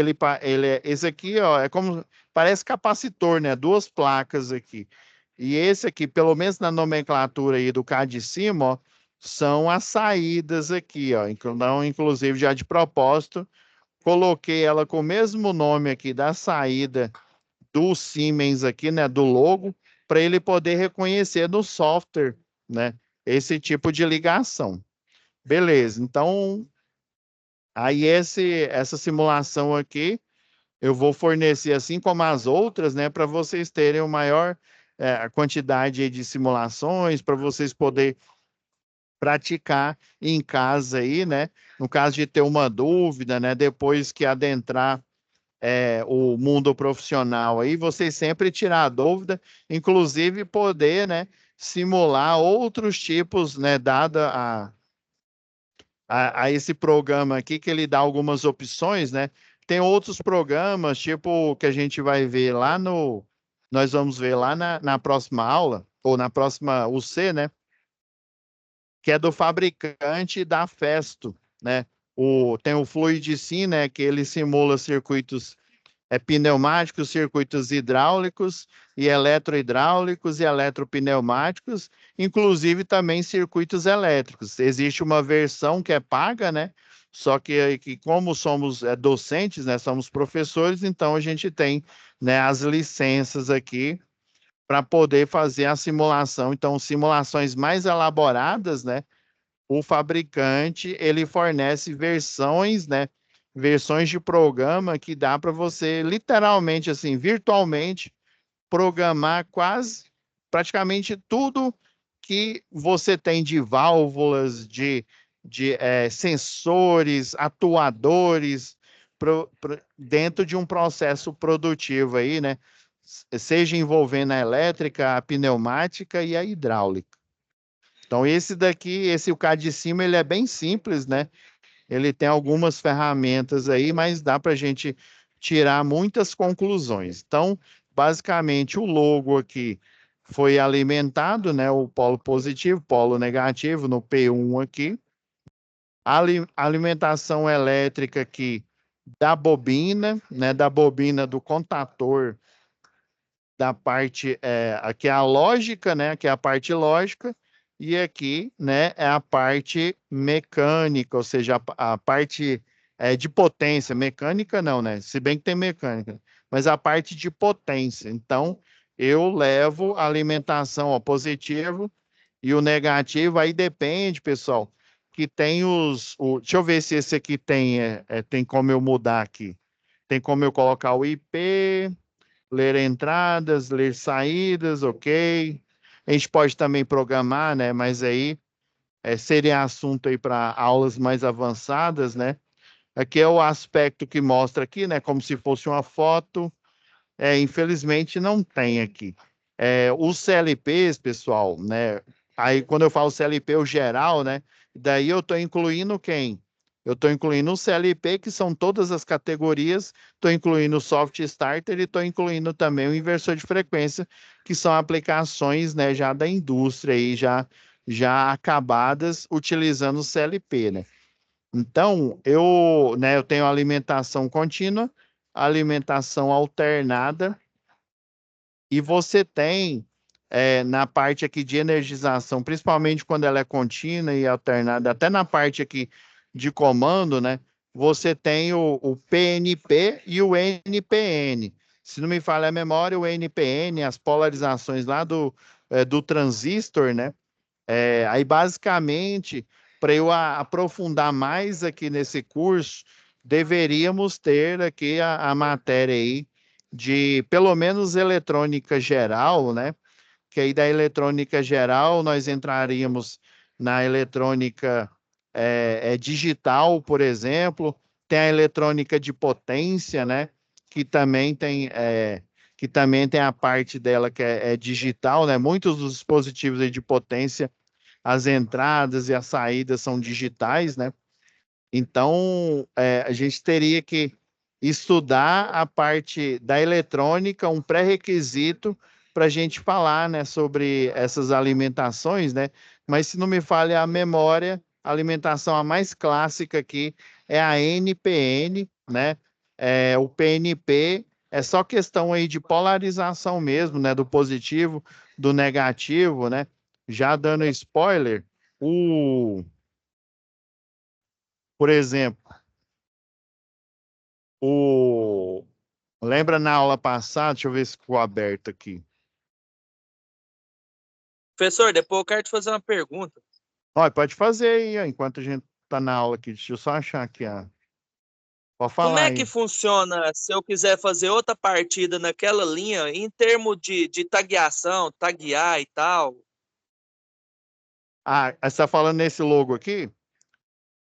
esse aqui, ó, é como parece capacitor, né? Duas placas aqui. E esse aqui, pelo menos na nomenclatura aí do cá de cima, ó, são as saídas aqui, ó. Então, inclusive, já de propósito, coloquei ela com o mesmo nome aqui da saída do Siemens aqui, né? Do logo, para ele poder reconhecer no software, né? Esse tipo de ligação. Beleza, então aí essa simulação aqui eu vou fornecer, assim como as outras, né, para vocês terem o maior a quantidade aí de simulações, para vocês poderem praticar em casa aí, né? No caso de ter uma dúvida, né, depois que adentrar o mundo profissional aí, vocês sempre tirar a dúvida, inclusive poder, né, simular outros tipos, né, dada a esse programa aqui, que ele dá algumas opções, né? Tem outros programas, tipo o que a gente vai ver lá no. Nós vamos ver lá na próxima aula, ou na próxima UC, né? Que é do fabricante da Festo, né? Tem o Fluidsim, né? Que ele simula circuitos pneumáticos, circuitos hidráulicos e eletrohidráulicos e eletropneumáticos, inclusive também circuitos elétricos. Existe uma versão que é paga, né? Só que como somos docentes, né, somos professores, então a gente tem, né, as licenças aqui para poder fazer a simulação. Então, simulações mais elaboradas, né? O fabricante ele fornece versões, né? Versões de programa que dá para você literalmente assim, virtualmente programar quase praticamente tudo que você tem de válvulas, de sensores, atuadores dentro de um processo produtivo aí, né? Seja envolvendo a elétrica, a pneumática e a hidráulica. Então, esse daqui, esse o cá de cima, ele é bem simples, né? Ele tem algumas ferramentas aí, mas dá para a gente tirar muitas conclusões. Então, basicamente, o logo aqui foi alimentado, né? O polo positivo, polo negativo no P1 aqui. A alimentação elétrica aqui da bobina, né? Da bobina do contator da parte, aqui é a lógica, né? Que é a parte lógica, e aqui, né, é a parte mecânica, ou seja, a parte de potência, mecânica não, né? Se bem que tem mecânica, mas a parte de potência. Então, eu levo a alimentação ao positivo e o negativo, aí depende, pessoal, que tem deixa eu ver se esse aqui tem como eu mudar aqui. Tem como eu colocar o IP, ler entradas, ler saídas, ok. A gente pode também programar, né? Mas aí seria assunto aí para aulas mais avançadas, né? Aqui é o aspecto que mostra aqui, né? Como se fosse uma foto. Infelizmente não tem aqui. Os CLPs, pessoal, né? Aí quando eu falo CLP, o geral, né? Daí eu estou incluindo quem? Eu estou incluindo o CLP, que são todas as categorias, estou incluindo o Soft Starter e estou incluindo também o inversor de frequência, que são aplicações, né, já da indústria aí, já acabadas utilizando o CLP, né? Então, né, eu tenho alimentação contínua, alimentação alternada, e você tem na parte aqui de energização, principalmente quando ela é contínua e alternada, até na parte aqui de comando, né? Você tem o PNP e o NPN. Se não me falha a memória, o NPN, as polarizações lá do transistor, né? Aí, basicamente, para eu aprofundar mais aqui nesse curso, deveríamos ter aqui a matéria aí de, pelo menos, eletrônica geral, né? Que aí da eletrônica geral nós entraríamos na eletrônica digital, por exemplo, tem a eletrônica de potência, né? Que também tem a parte dela que é digital, né? Muitos dos dispositivos aí de potência, as entradas e as saídas são digitais, né? Então, a gente teria que estudar a parte da eletrônica, um pré-requisito para a gente falar, né, sobre essas alimentações, né? Mas se não me falha a memória, a alimentação a mais clássica aqui é a NPN, né? O PNP é só questão aí de polarização mesmo, né? Do positivo, do negativo, né? Já dando spoiler, por exemplo, O... Lembra na aula passada? Deixa eu ver se ficou aberto aqui. Professor, depois eu quero te fazer uma pergunta. Olha, pode fazer aí, ó, enquanto a gente tá na aula aqui. Deixa eu só achar aqui. Pode Como falar é que aí. funciona se eu quiser fazer outra partida naquela linha em termos de tagueação, taguear e tal? Ah, você está falando nesse logo aqui?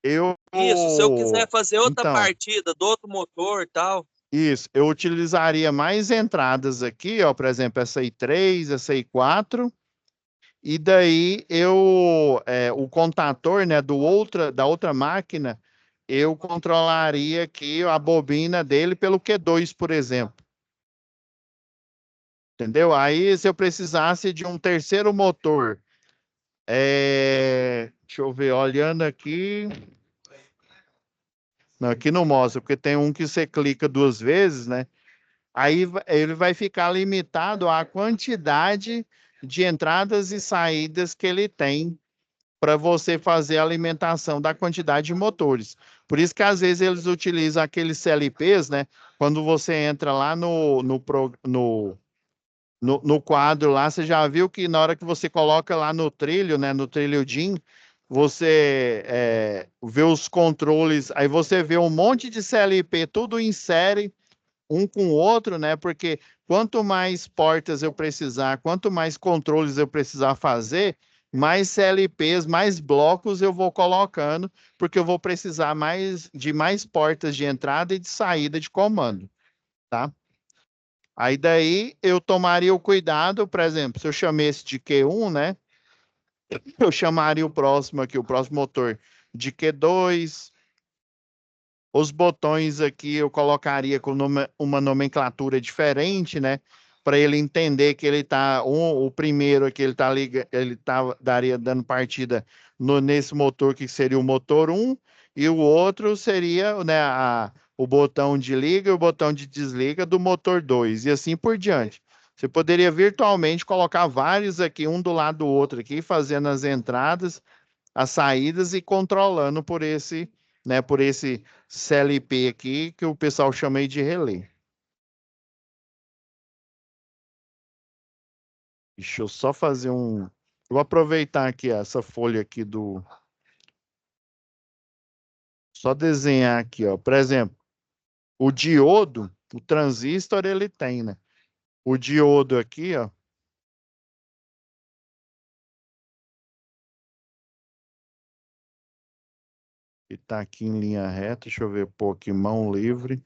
Eu. Isso, se eu quiser fazer outra Então, partida do outro motor e tal. isso. Eu utilizaria mais entradas aqui, ó, por exemplo, essa I3, essa I4. E daí o contator, né, da outra máquina, eu controlaria aqui a bobina dele pelo Q2, por exemplo. Entendeu? Aí, se eu precisasse de um terceiro motor, deixa eu ver, olhando aqui. Não, aqui não mostra, porque tem um que você clica duas vezes, né? Aí ele vai ficar limitado à quantidade de entradas e saídas que ele tem para você fazer a alimentação da quantidade de motores. Por isso que às vezes eles utilizam aqueles CLPs, né? Quando você entra lá no quadro lá, você já viu que na hora que você coloca lá no trilho, né? No trilho DIN, você vê os controles, aí você vê um monte de CLP, tudo em série, um com o outro, né? Porque quanto mais portas eu precisar, quanto mais controles eu precisar fazer, mais CLPs, mais blocos eu vou colocando, porque eu vou precisar de mais portas de entrada e de saída de comando, tá? Aí daí eu tomaria o cuidado, por exemplo, se eu chamei esse de Q1, né? Eu chamaria o próximo aqui, o próximo motor de Q2. Os botões aqui eu colocaria com uma nomenclatura diferente, né? Para ele entender que ele tá o primeiro aqui daria dando partida nesse motor que seria o motor 1 e o outro seria, né, o botão de liga e o botão de desliga do motor 2 e assim por diante. Você poderia virtualmente colocar vários aqui, um do lado do outro aqui, fazendo as entradas, as saídas e controlando por esse CLP aqui, que o pessoal chama aí de relé. Deixa eu só fazer um. Vou aproveitar aqui essa folha aqui do. Só desenhar aqui, ó. Por exemplo, o diodo, o transistor, ele tem, né? O diodo aqui, ó. Que tá aqui em linha reta. Deixa eu ver, pô, aqui, mão livre.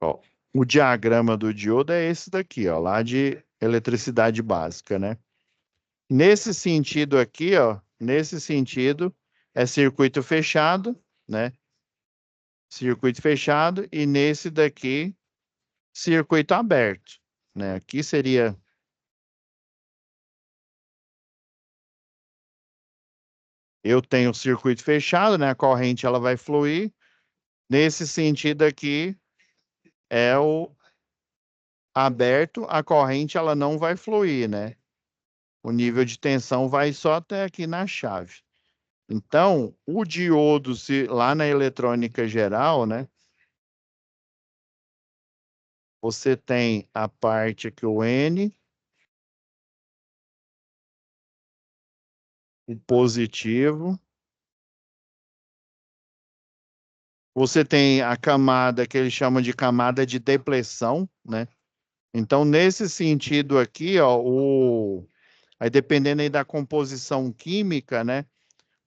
Ó, o diagrama do diodo é esse daqui, ó, lá de eletricidade básica, né? Nesse sentido aqui, ó, nesse sentido, é circuito fechado, né? Circuito fechado, e nesse daqui, circuito aberto, né? Aqui seria, eu tenho o circuito fechado, né? A corrente ela vai fluir. Nesse sentido aqui, é o aberto, a corrente ela não vai fluir, né? O nível de tensão vai só até aqui na chave. Então, o diodo, lá na eletrônica geral, né? Você tem a parte aqui, o N, o positivo. Você tem a camada que eles chamam de camada de depressão, né? Então, nesse sentido aqui, ó, aí dependendo aí da composição química, né?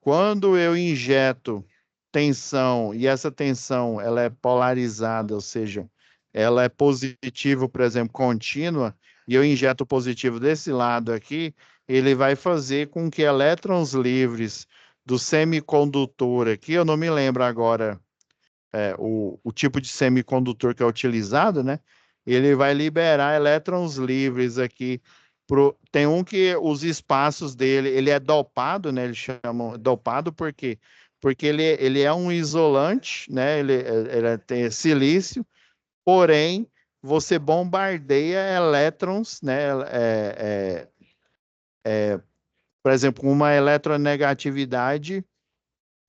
Quando eu injeto tensão e essa tensão ela é polarizada, ou seja, ela é positivo, por exemplo, contínua, e eu injeto positivo desse lado aqui, ele vai fazer com que elétrons livres do semicondutor aqui, eu não me lembro agora o tipo de semicondutor que é utilizado, né? Ele vai liberar elétrons livres aqui. Tem um que os espaços dele, ele é dopado, né? Eles chamam dopado por quê? Porque ele é um isolante, né? Ele tem silício, porém você bombardeia elétrons, né? Por exemplo, uma eletronegatividade.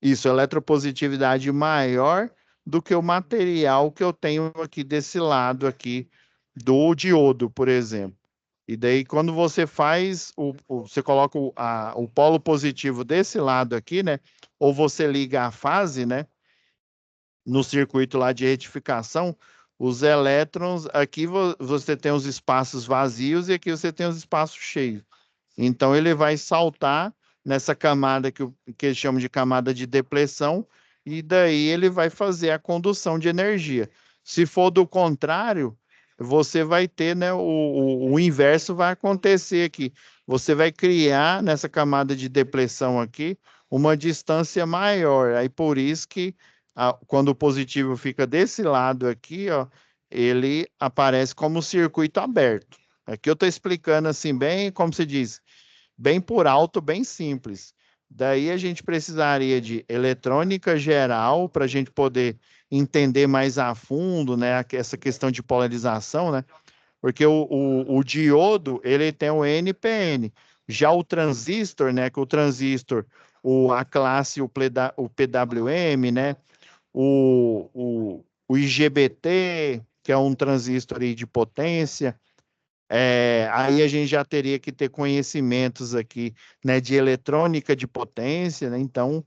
Isso, eletropositividade maior do que o material que eu tenho aqui desse lado aqui do diodo, por exemplo. E daí, quando você faz, você coloca o polo positivo desse lado aqui, né? Ou você liga a fase, né? No circuito lá de retificação, os elétrons, aqui você tem os espaços vazios e aqui você tem os espaços cheios. Então, ele vai saltar nessa camada que eles chamam de camada de depressão, e daí ele vai fazer a condução de energia. Se for do contrário, você vai ter, né, o inverso vai acontecer aqui. Você vai criar nessa camada de depressão aqui uma distância maior. Aí por isso que quando o positivo fica desse lado aqui, ó, ele aparece como circuito aberto. Aqui eu estou explicando assim, bem, como se diz, bem por alto, bem simples. Daí a gente precisaria de eletrônica geral para a gente poder entender mais a fundo, né, essa questão de polarização, né? Porque o diodo, ele tem o NPN. Já o transistor, né, que o transistor, a classe, o PWM, né, o IGBT, que é um transistor aí de potência, aí a gente já teria que ter conhecimentos aqui, né, de eletrônica de potência, né? Então,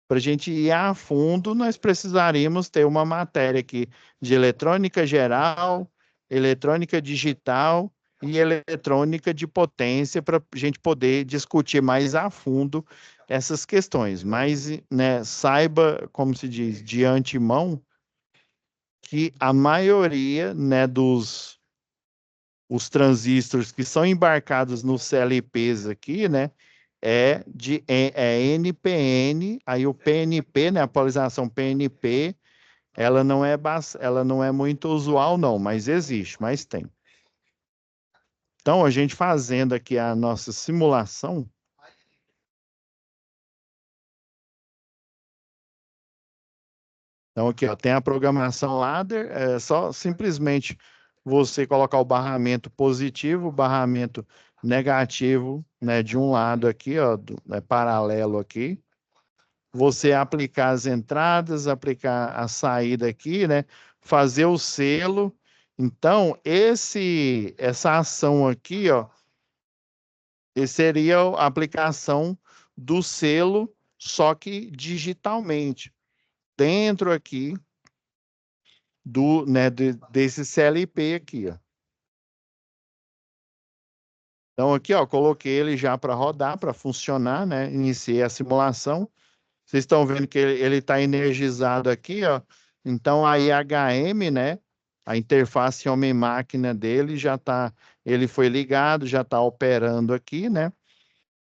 para a gente ir a fundo, nós precisaríamos ter uma matéria aqui de eletrônica geral, eletrônica digital e eletrônica de potência para a gente poder discutir mais a fundo essas questões. Mas, né, saiba, como se diz, de antemão, que a maioria, né, os transistores que são embarcados no CLPs aqui, né, é NPN, aí o PNP, né, a polarização PNP, ela não é muito usual não, mas existe, mas tem. Então, a gente fazendo aqui a nossa simulação, então aqui ó, tem a programação ladder, é só simplesmente você colocar o barramento positivo, o barramento negativo, né, de um lado aqui, ó, paralelo aqui, você aplicar as entradas, aplicar a saída aqui, né? Fazer o selo. Então, essa ação aqui, ó, seria a aplicação do selo, só que digitalmente, dentro aqui né, desse CLP aqui, ó. Então, aqui, ó, coloquei ele já para rodar, para funcionar, né? Iniciei a simulação. Vocês estão vendo que ele está energizado aqui, ó. Então a IHM, né? A interface homem-máquina dele já está, ele foi ligado, já está operando aqui, né?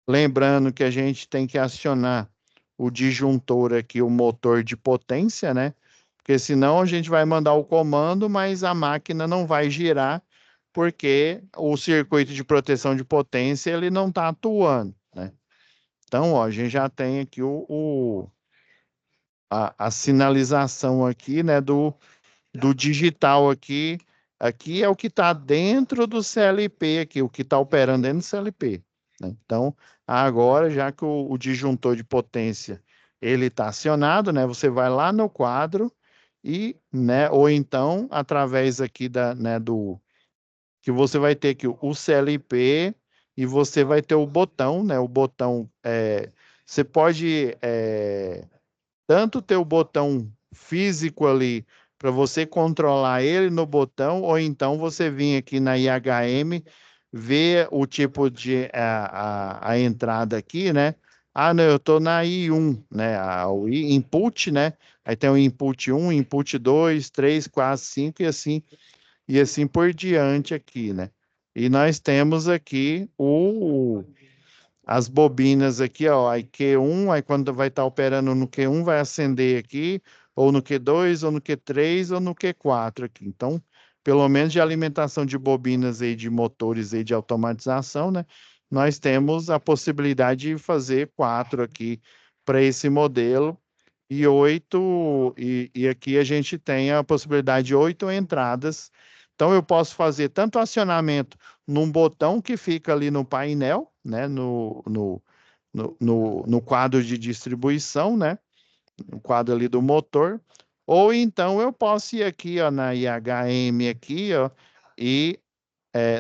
Lembrando que a gente tem que acionar o disjuntor aqui, o motor de potência, né? Porque senão a gente vai mandar o comando, mas a máquina não vai girar, porque o circuito de proteção de potência ele não está atuando, né? Então, ó, a gente já tem aqui a sinalização aqui, né, do digital aqui. Aqui é o que está dentro do CLP aqui, o que está operando dentro do CLP, né? Então, agora, já que o disjuntor de potência ele está acionado, né, você vai lá no quadro e, né, ou então, através aqui né, que você vai ter aqui o CLP e você vai ter o botão, né, o botão, você pode tanto ter o botão físico ali para você controlar ele no botão, ou então você vir aqui na IHM, ver o tipo de a entrada aqui, né? Ah, não, eu estou na I1, né? O input, né? Aí tem o input 1, input 2, 3, 4, 5 e assim por diante aqui, né? E nós temos aqui as bobinas aqui, ó, aí Q1, aí quando vai estar operando no Q1, vai acender aqui, ou no Q2, ou no Q3, ou no Q4 aqui. Então, pelo menos de alimentação de bobinas aí, de motores aí de automatização, né? Nós temos a possibilidade de fazer 4 aqui para esse modelo e 8, e aqui a gente tem a possibilidade de 8 entradas. Então, eu posso fazer tanto acionamento num botão que fica ali no painel, né, no quadro de distribuição, né, no quadro ali do motor, ou então eu posso ir aqui, ó, na IHM aqui, ó, e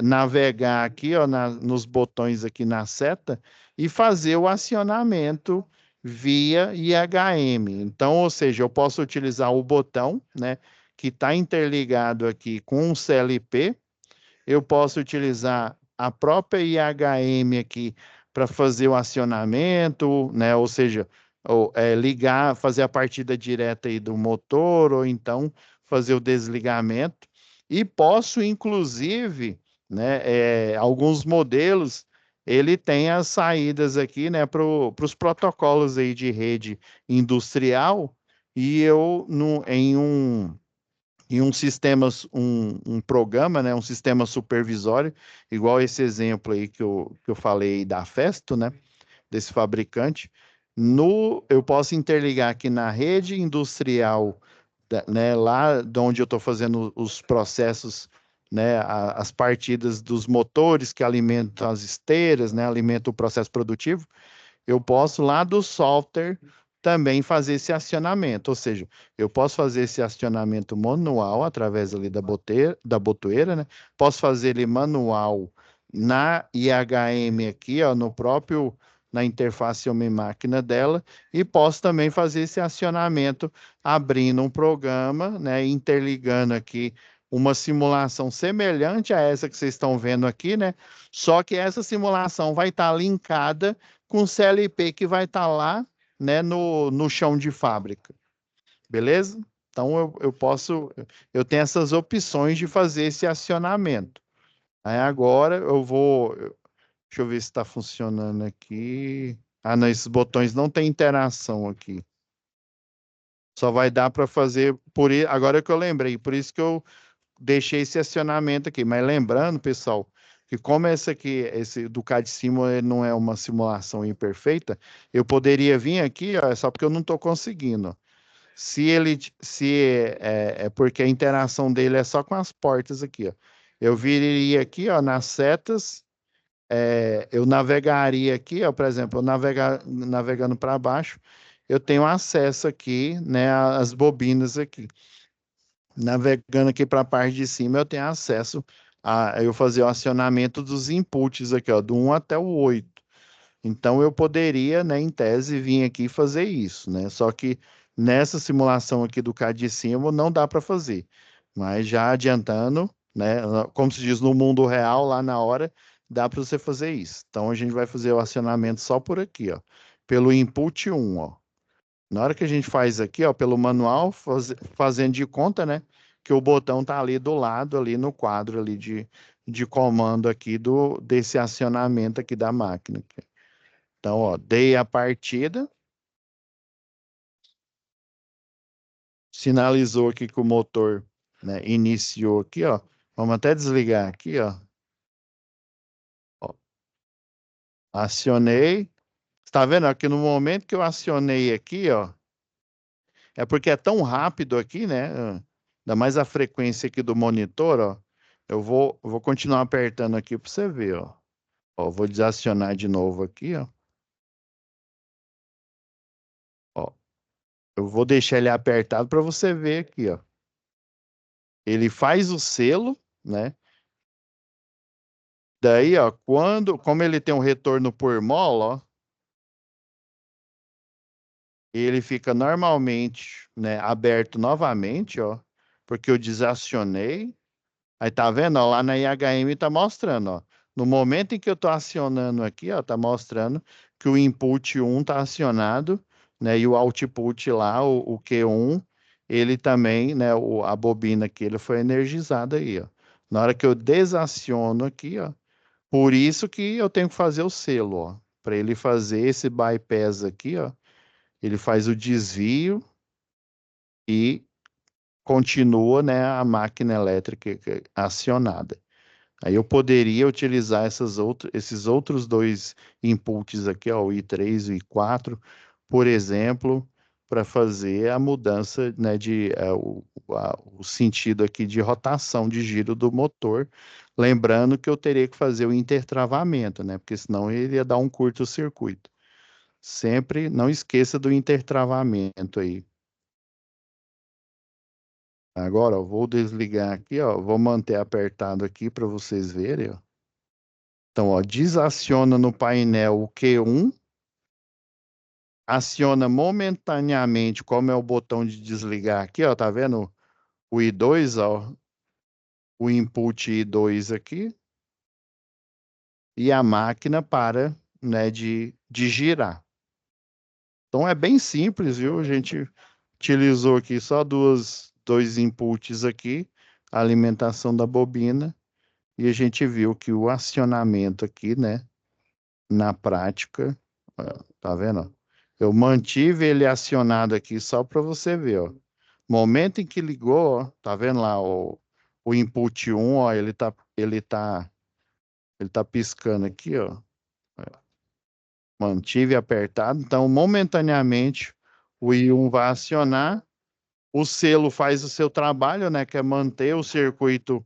navegar aqui, ó, nos botões aqui na seta e fazer o acionamento via IHM. Então, ou seja, eu posso utilizar o botão, né, que está interligado aqui com o CLP, eu posso utilizar a própria IHM aqui para fazer o acionamento, né? Ou seja, ligar, fazer a partida direta aí do motor, ou então fazer o desligamento. E posso, inclusive, né, alguns modelos, ele tem as saídas aqui, né, para os protocolos aí de rede industrial, e eu, em um sistema, um programa, né, um sistema supervisório, igual esse exemplo aí que eu falei da Festo, né, desse fabricante, eu posso interligar aqui na rede industrial, né, lá de onde eu estou fazendo os processos, né, as partidas dos motores que alimentam as esteiras, né, alimentam o processo produtivo, eu posso lá do software também fazer esse acionamento, ou seja, eu posso fazer esse acionamento manual através ali da botoeira, né? Posso fazer ele manual na IHM aqui, ó, na interface homem-máquina dela, e posso também fazer esse acionamento abrindo um programa, né, interligando aqui uma simulação semelhante a essa que vocês estão vendo aqui, né? Só que essa simulação vai estar linkada com CLP que vai estar lá, né, no chão de fábrica. Beleza? Então eu tenho essas opções de fazer esse acionamento. Aí agora deixa eu ver se está funcionando aqui. Ah, não, esses botões não tem interação aqui. Só vai dar para fazer agora que eu lembrei, por isso que eu deixei esse acionamento aqui. Mas lembrando, pessoal, que como esse do CAD Sim ele não é uma simulação imperfeita, eu poderia vir aqui, ó, só porque eu não estou conseguindo. Se é porque a interação dele é só com as portas aqui, ó. Eu viria aqui, ó, nas setas, eu navegaria aqui, ó, por exemplo, navegando para baixo, eu tenho acesso aqui, né, às bobinas aqui. Navegando aqui para a parte de cima, eu tenho acesso a eu fazer o acionamento dos inputs aqui, ó, do 1 até o 8. Então eu poderia, né, em tese, vir aqui e fazer isso, né? Só que nessa simulação aqui do CAD de cima não dá para fazer. Mas já adiantando, né, como se diz no mundo real, lá na hora, dá para você fazer isso. Então a gente vai fazer o acionamento só por aqui, ó, pelo input 1, ó. Na hora que a gente faz aqui, ó, pelo manual, fazendo de conta, né, que o botão tá ali do lado, ali no quadro ali de comando aqui desse acionamento aqui da máquina. Então, ó, dei a partida, sinalizou aqui que o motor, né, iniciou aqui, ó. Vamos até desligar aqui, ó. Ó, acionei. Está vendo aqui no momento que eu acionei aqui, ó, é porque é tão rápido aqui, né? Ainda mais a frequência aqui do monitor, ó. Eu vou continuar apertando aqui para você ver, ó. Ó, vou desacionar de novo aqui, ó. Ó, eu vou deixar ele apertado para você ver aqui, ó. Ele faz o selo, né? Daí, ó, como ele tem um retorno por mola, ó, ele fica normalmente, né, aberto novamente, ó. porque eu desacionei. Aí tá vendo, ó, lá na IHM tá mostrando, ó. No momento em que eu tô acionando aqui, ó, tá mostrando que o input 1 tá acionado, né? E o output lá, o Q1, ele também, né, a bobina aqui, ele foi energizada aí, ó. Na hora que eu desaciono aqui, ó, por isso que eu tenho que fazer o selo, ó, para ele fazer esse bypass aqui, ó. Ele faz o desvio e continua, né, a máquina elétrica acionada. Aí eu poderia utilizar esses outros dois inputs aqui, ó, o I3 e o I4, por exemplo, para fazer a mudança, né, o sentido aqui de rotação de giro do motor. Lembrando que eu teria que fazer o intertravamento, né, porque senão ele ia dar um curto-circuito. Sempre não esqueça do intertravamento aí. Agora, ó, vou desligar aqui, ó, vou manter apertado aqui para vocês verem, ó. Então, ó, desaciona no painel o Q1, aciona momentaneamente, como é o botão de desligar aqui, ó, tá vendo? O I2, ó, o input I2 aqui, e a máquina para, né, de girar. Então é bem simples, viu? A gente utilizou aqui só dois inputs aqui, a alimentação da bobina, e a gente viu que o acionamento aqui, né, na prática, ó, tá vendo? Ó? Eu mantive ele acionado aqui só para você ver, ó. Momento em que ligou, ó, tá vendo lá o input 1, ó, ele tá piscando aqui, ó. Mantive apertado, então momentaneamente o I1 vai acionar, o selo faz o seu trabalho, né, que é manter o circuito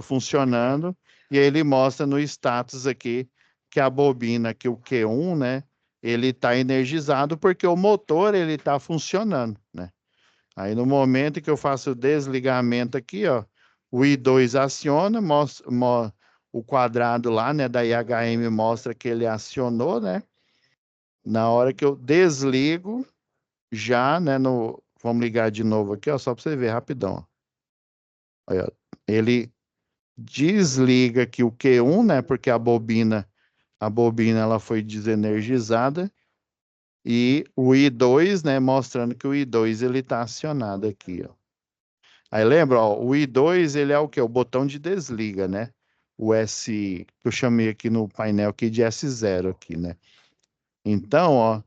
funcionando, e aí ele mostra no status aqui que a bobina, que o Q1, né, ele está energizado porque o motor ele está funcionando, né? Aí no momento que eu faço o desligamento aqui, ó, o I2 aciona, o quadrado lá, né, da IHM mostra que ele acionou, né? Na hora que eu desligo, já, né, vamos ligar de novo aqui, ó, só para você ver rapidão, ó. Aí, ó, ele desliga aqui o Q1, né? Porque a bobina ela foi desenergizada e o I2, né? Mostrando que o I2 ele está acionado aqui, ó. Aí lembra, ó, o I2 ele é o quê? O botão de desliga, né? O S que eu chamei aqui no painel aqui de S0 aqui, né? Então, ó,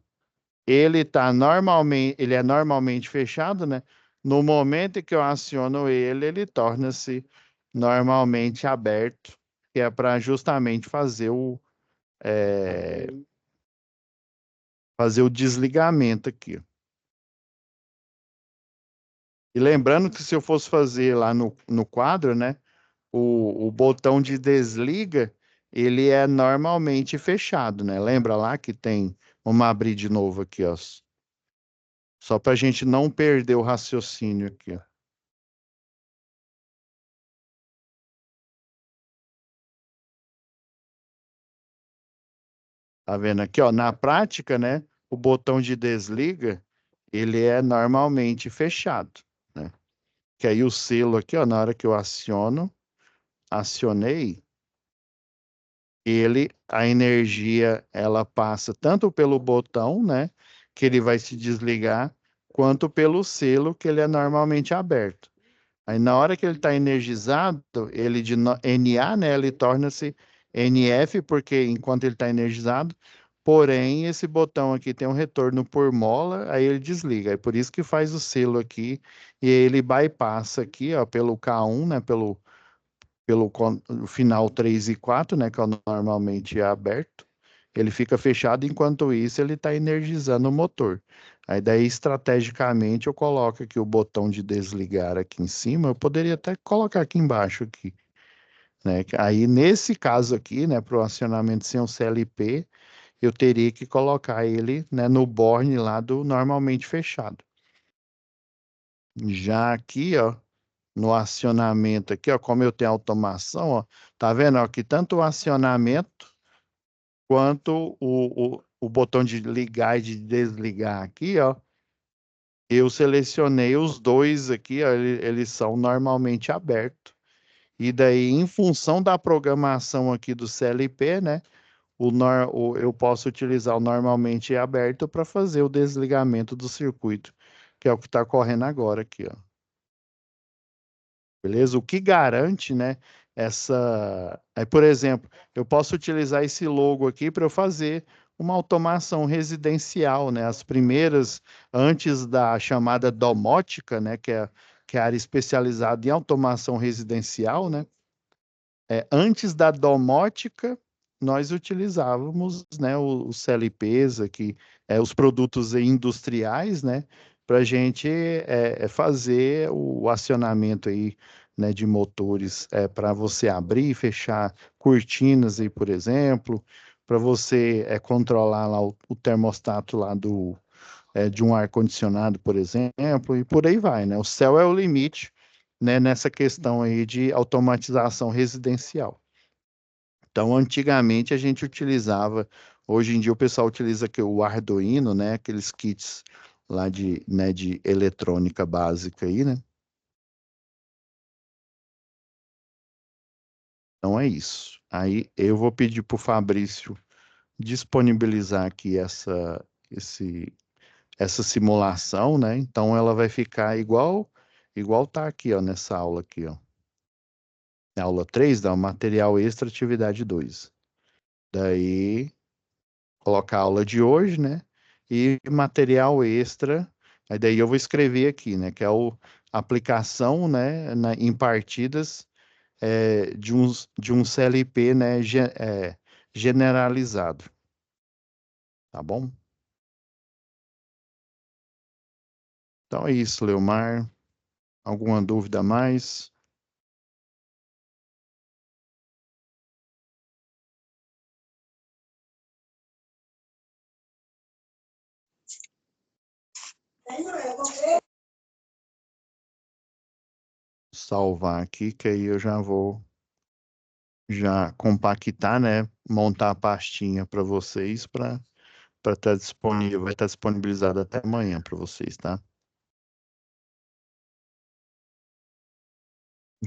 ele é normalmente fechado, né? No momento que eu aciono ele, ele torna-se normalmente aberto, que é para justamente fazer o desligamento aqui. E lembrando que se eu fosse fazer lá no quadro, né? O botão de desliga, ele é normalmente fechado, né? Lembra lá que tem, vamos abrir de novo aqui, ó. Só para a gente não perder o raciocínio aqui, ó. Tá vendo aqui, ó? Na prática, né? O botão de desliga, ele é normalmente fechado, né? Que aí o selo aqui, ó, na hora que eu acionei, a energia, ela passa tanto pelo botão, né? Que ele vai se desligar, quanto pelo selo, que ele é normalmente aberto. Aí na hora que ele está energizado, ele de Na, né, ele torna-se NF, porque enquanto ele está energizado, porém esse botão aqui tem um retorno por mola, aí ele desliga. É por isso que faz o selo aqui, e ele bypassa aqui, ó, pelo K1, né, o final 3 e 4, né, que normalmente é aberto, ele fica fechado, enquanto isso ele está energizando o motor. Aí daí, estrategicamente, eu coloco aqui o botão de desligar aqui em cima, eu poderia até colocar aqui embaixo aqui, né? Aí, nesse caso aqui, né, para o acionamento sem o CLP, eu teria que colocar ele, né, no borne lá do normalmente fechado. Já aqui, ó, no acionamento aqui, ó, como eu tenho automação, ó, tá vendo, ó, que tanto o acionamento quanto o botão de ligar e de desligar aqui, ó, eu selecionei os dois aqui, ó, eles são normalmente abertos. E daí, em função da programação aqui do CLP, né, eu posso utilizar o normalmente aberto para fazer o desligamento do circuito, que é o que está correndo agora aqui, ó. Beleza? O que garante, né, por exemplo, eu posso utilizar esse logo aqui para eu fazer uma automação residencial, né? As primeiras, antes da chamada domótica, né, que é a área especializada em automação residencial, né? Antes da domótica, nós utilizávamos, né, os CLPs aqui, os produtos industriais, né, para a gente fazer o acionamento aí, né, de motores para você abrir e fechar cortinas aí, por exemplo, para você controlar lá o termostato lá de um ar-condicionado, por exemplo, e por aí vai, né? O céu é o limite, né, nessa questão aí de automatização residencial. Então, antigamente a gente utilizava, hoje em dia o pessoal utiliza o Arduino, né, aqueles kits lá de eletrônica básica aí, né? Então é isso. Aí eu vou pedir para o Fabrício disponibilizar aqui essa simulação, né? Então ela vai ficar igual tá aqui, ó, nessa aula aqui, ó. Na aula 3 dá o material extra, atividade 2. Daí colocar a aula de hoje, né? E material extra. Aí daí eu vou escrever aqui, né? Que é a aplicação, né? Em partidas de um CLP, né? Generalizado. Tá bom? Então é isso, Leomar. Alguma dúvida a mais? Salvar aqui, que aí eu já vou já compactar, né? Montar a pastinha para vocês para estar disponível, vai estar disponibilizado até amanhã para vocês, tá?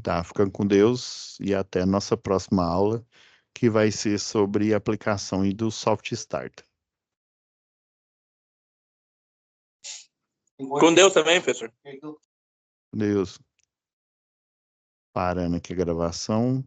Tá, ficando com Deus e até a nossa próxima aula, que vai ser sobre aplicação e do Soft Start. Com Deus também, professor. Deus, parando aqui a gravação.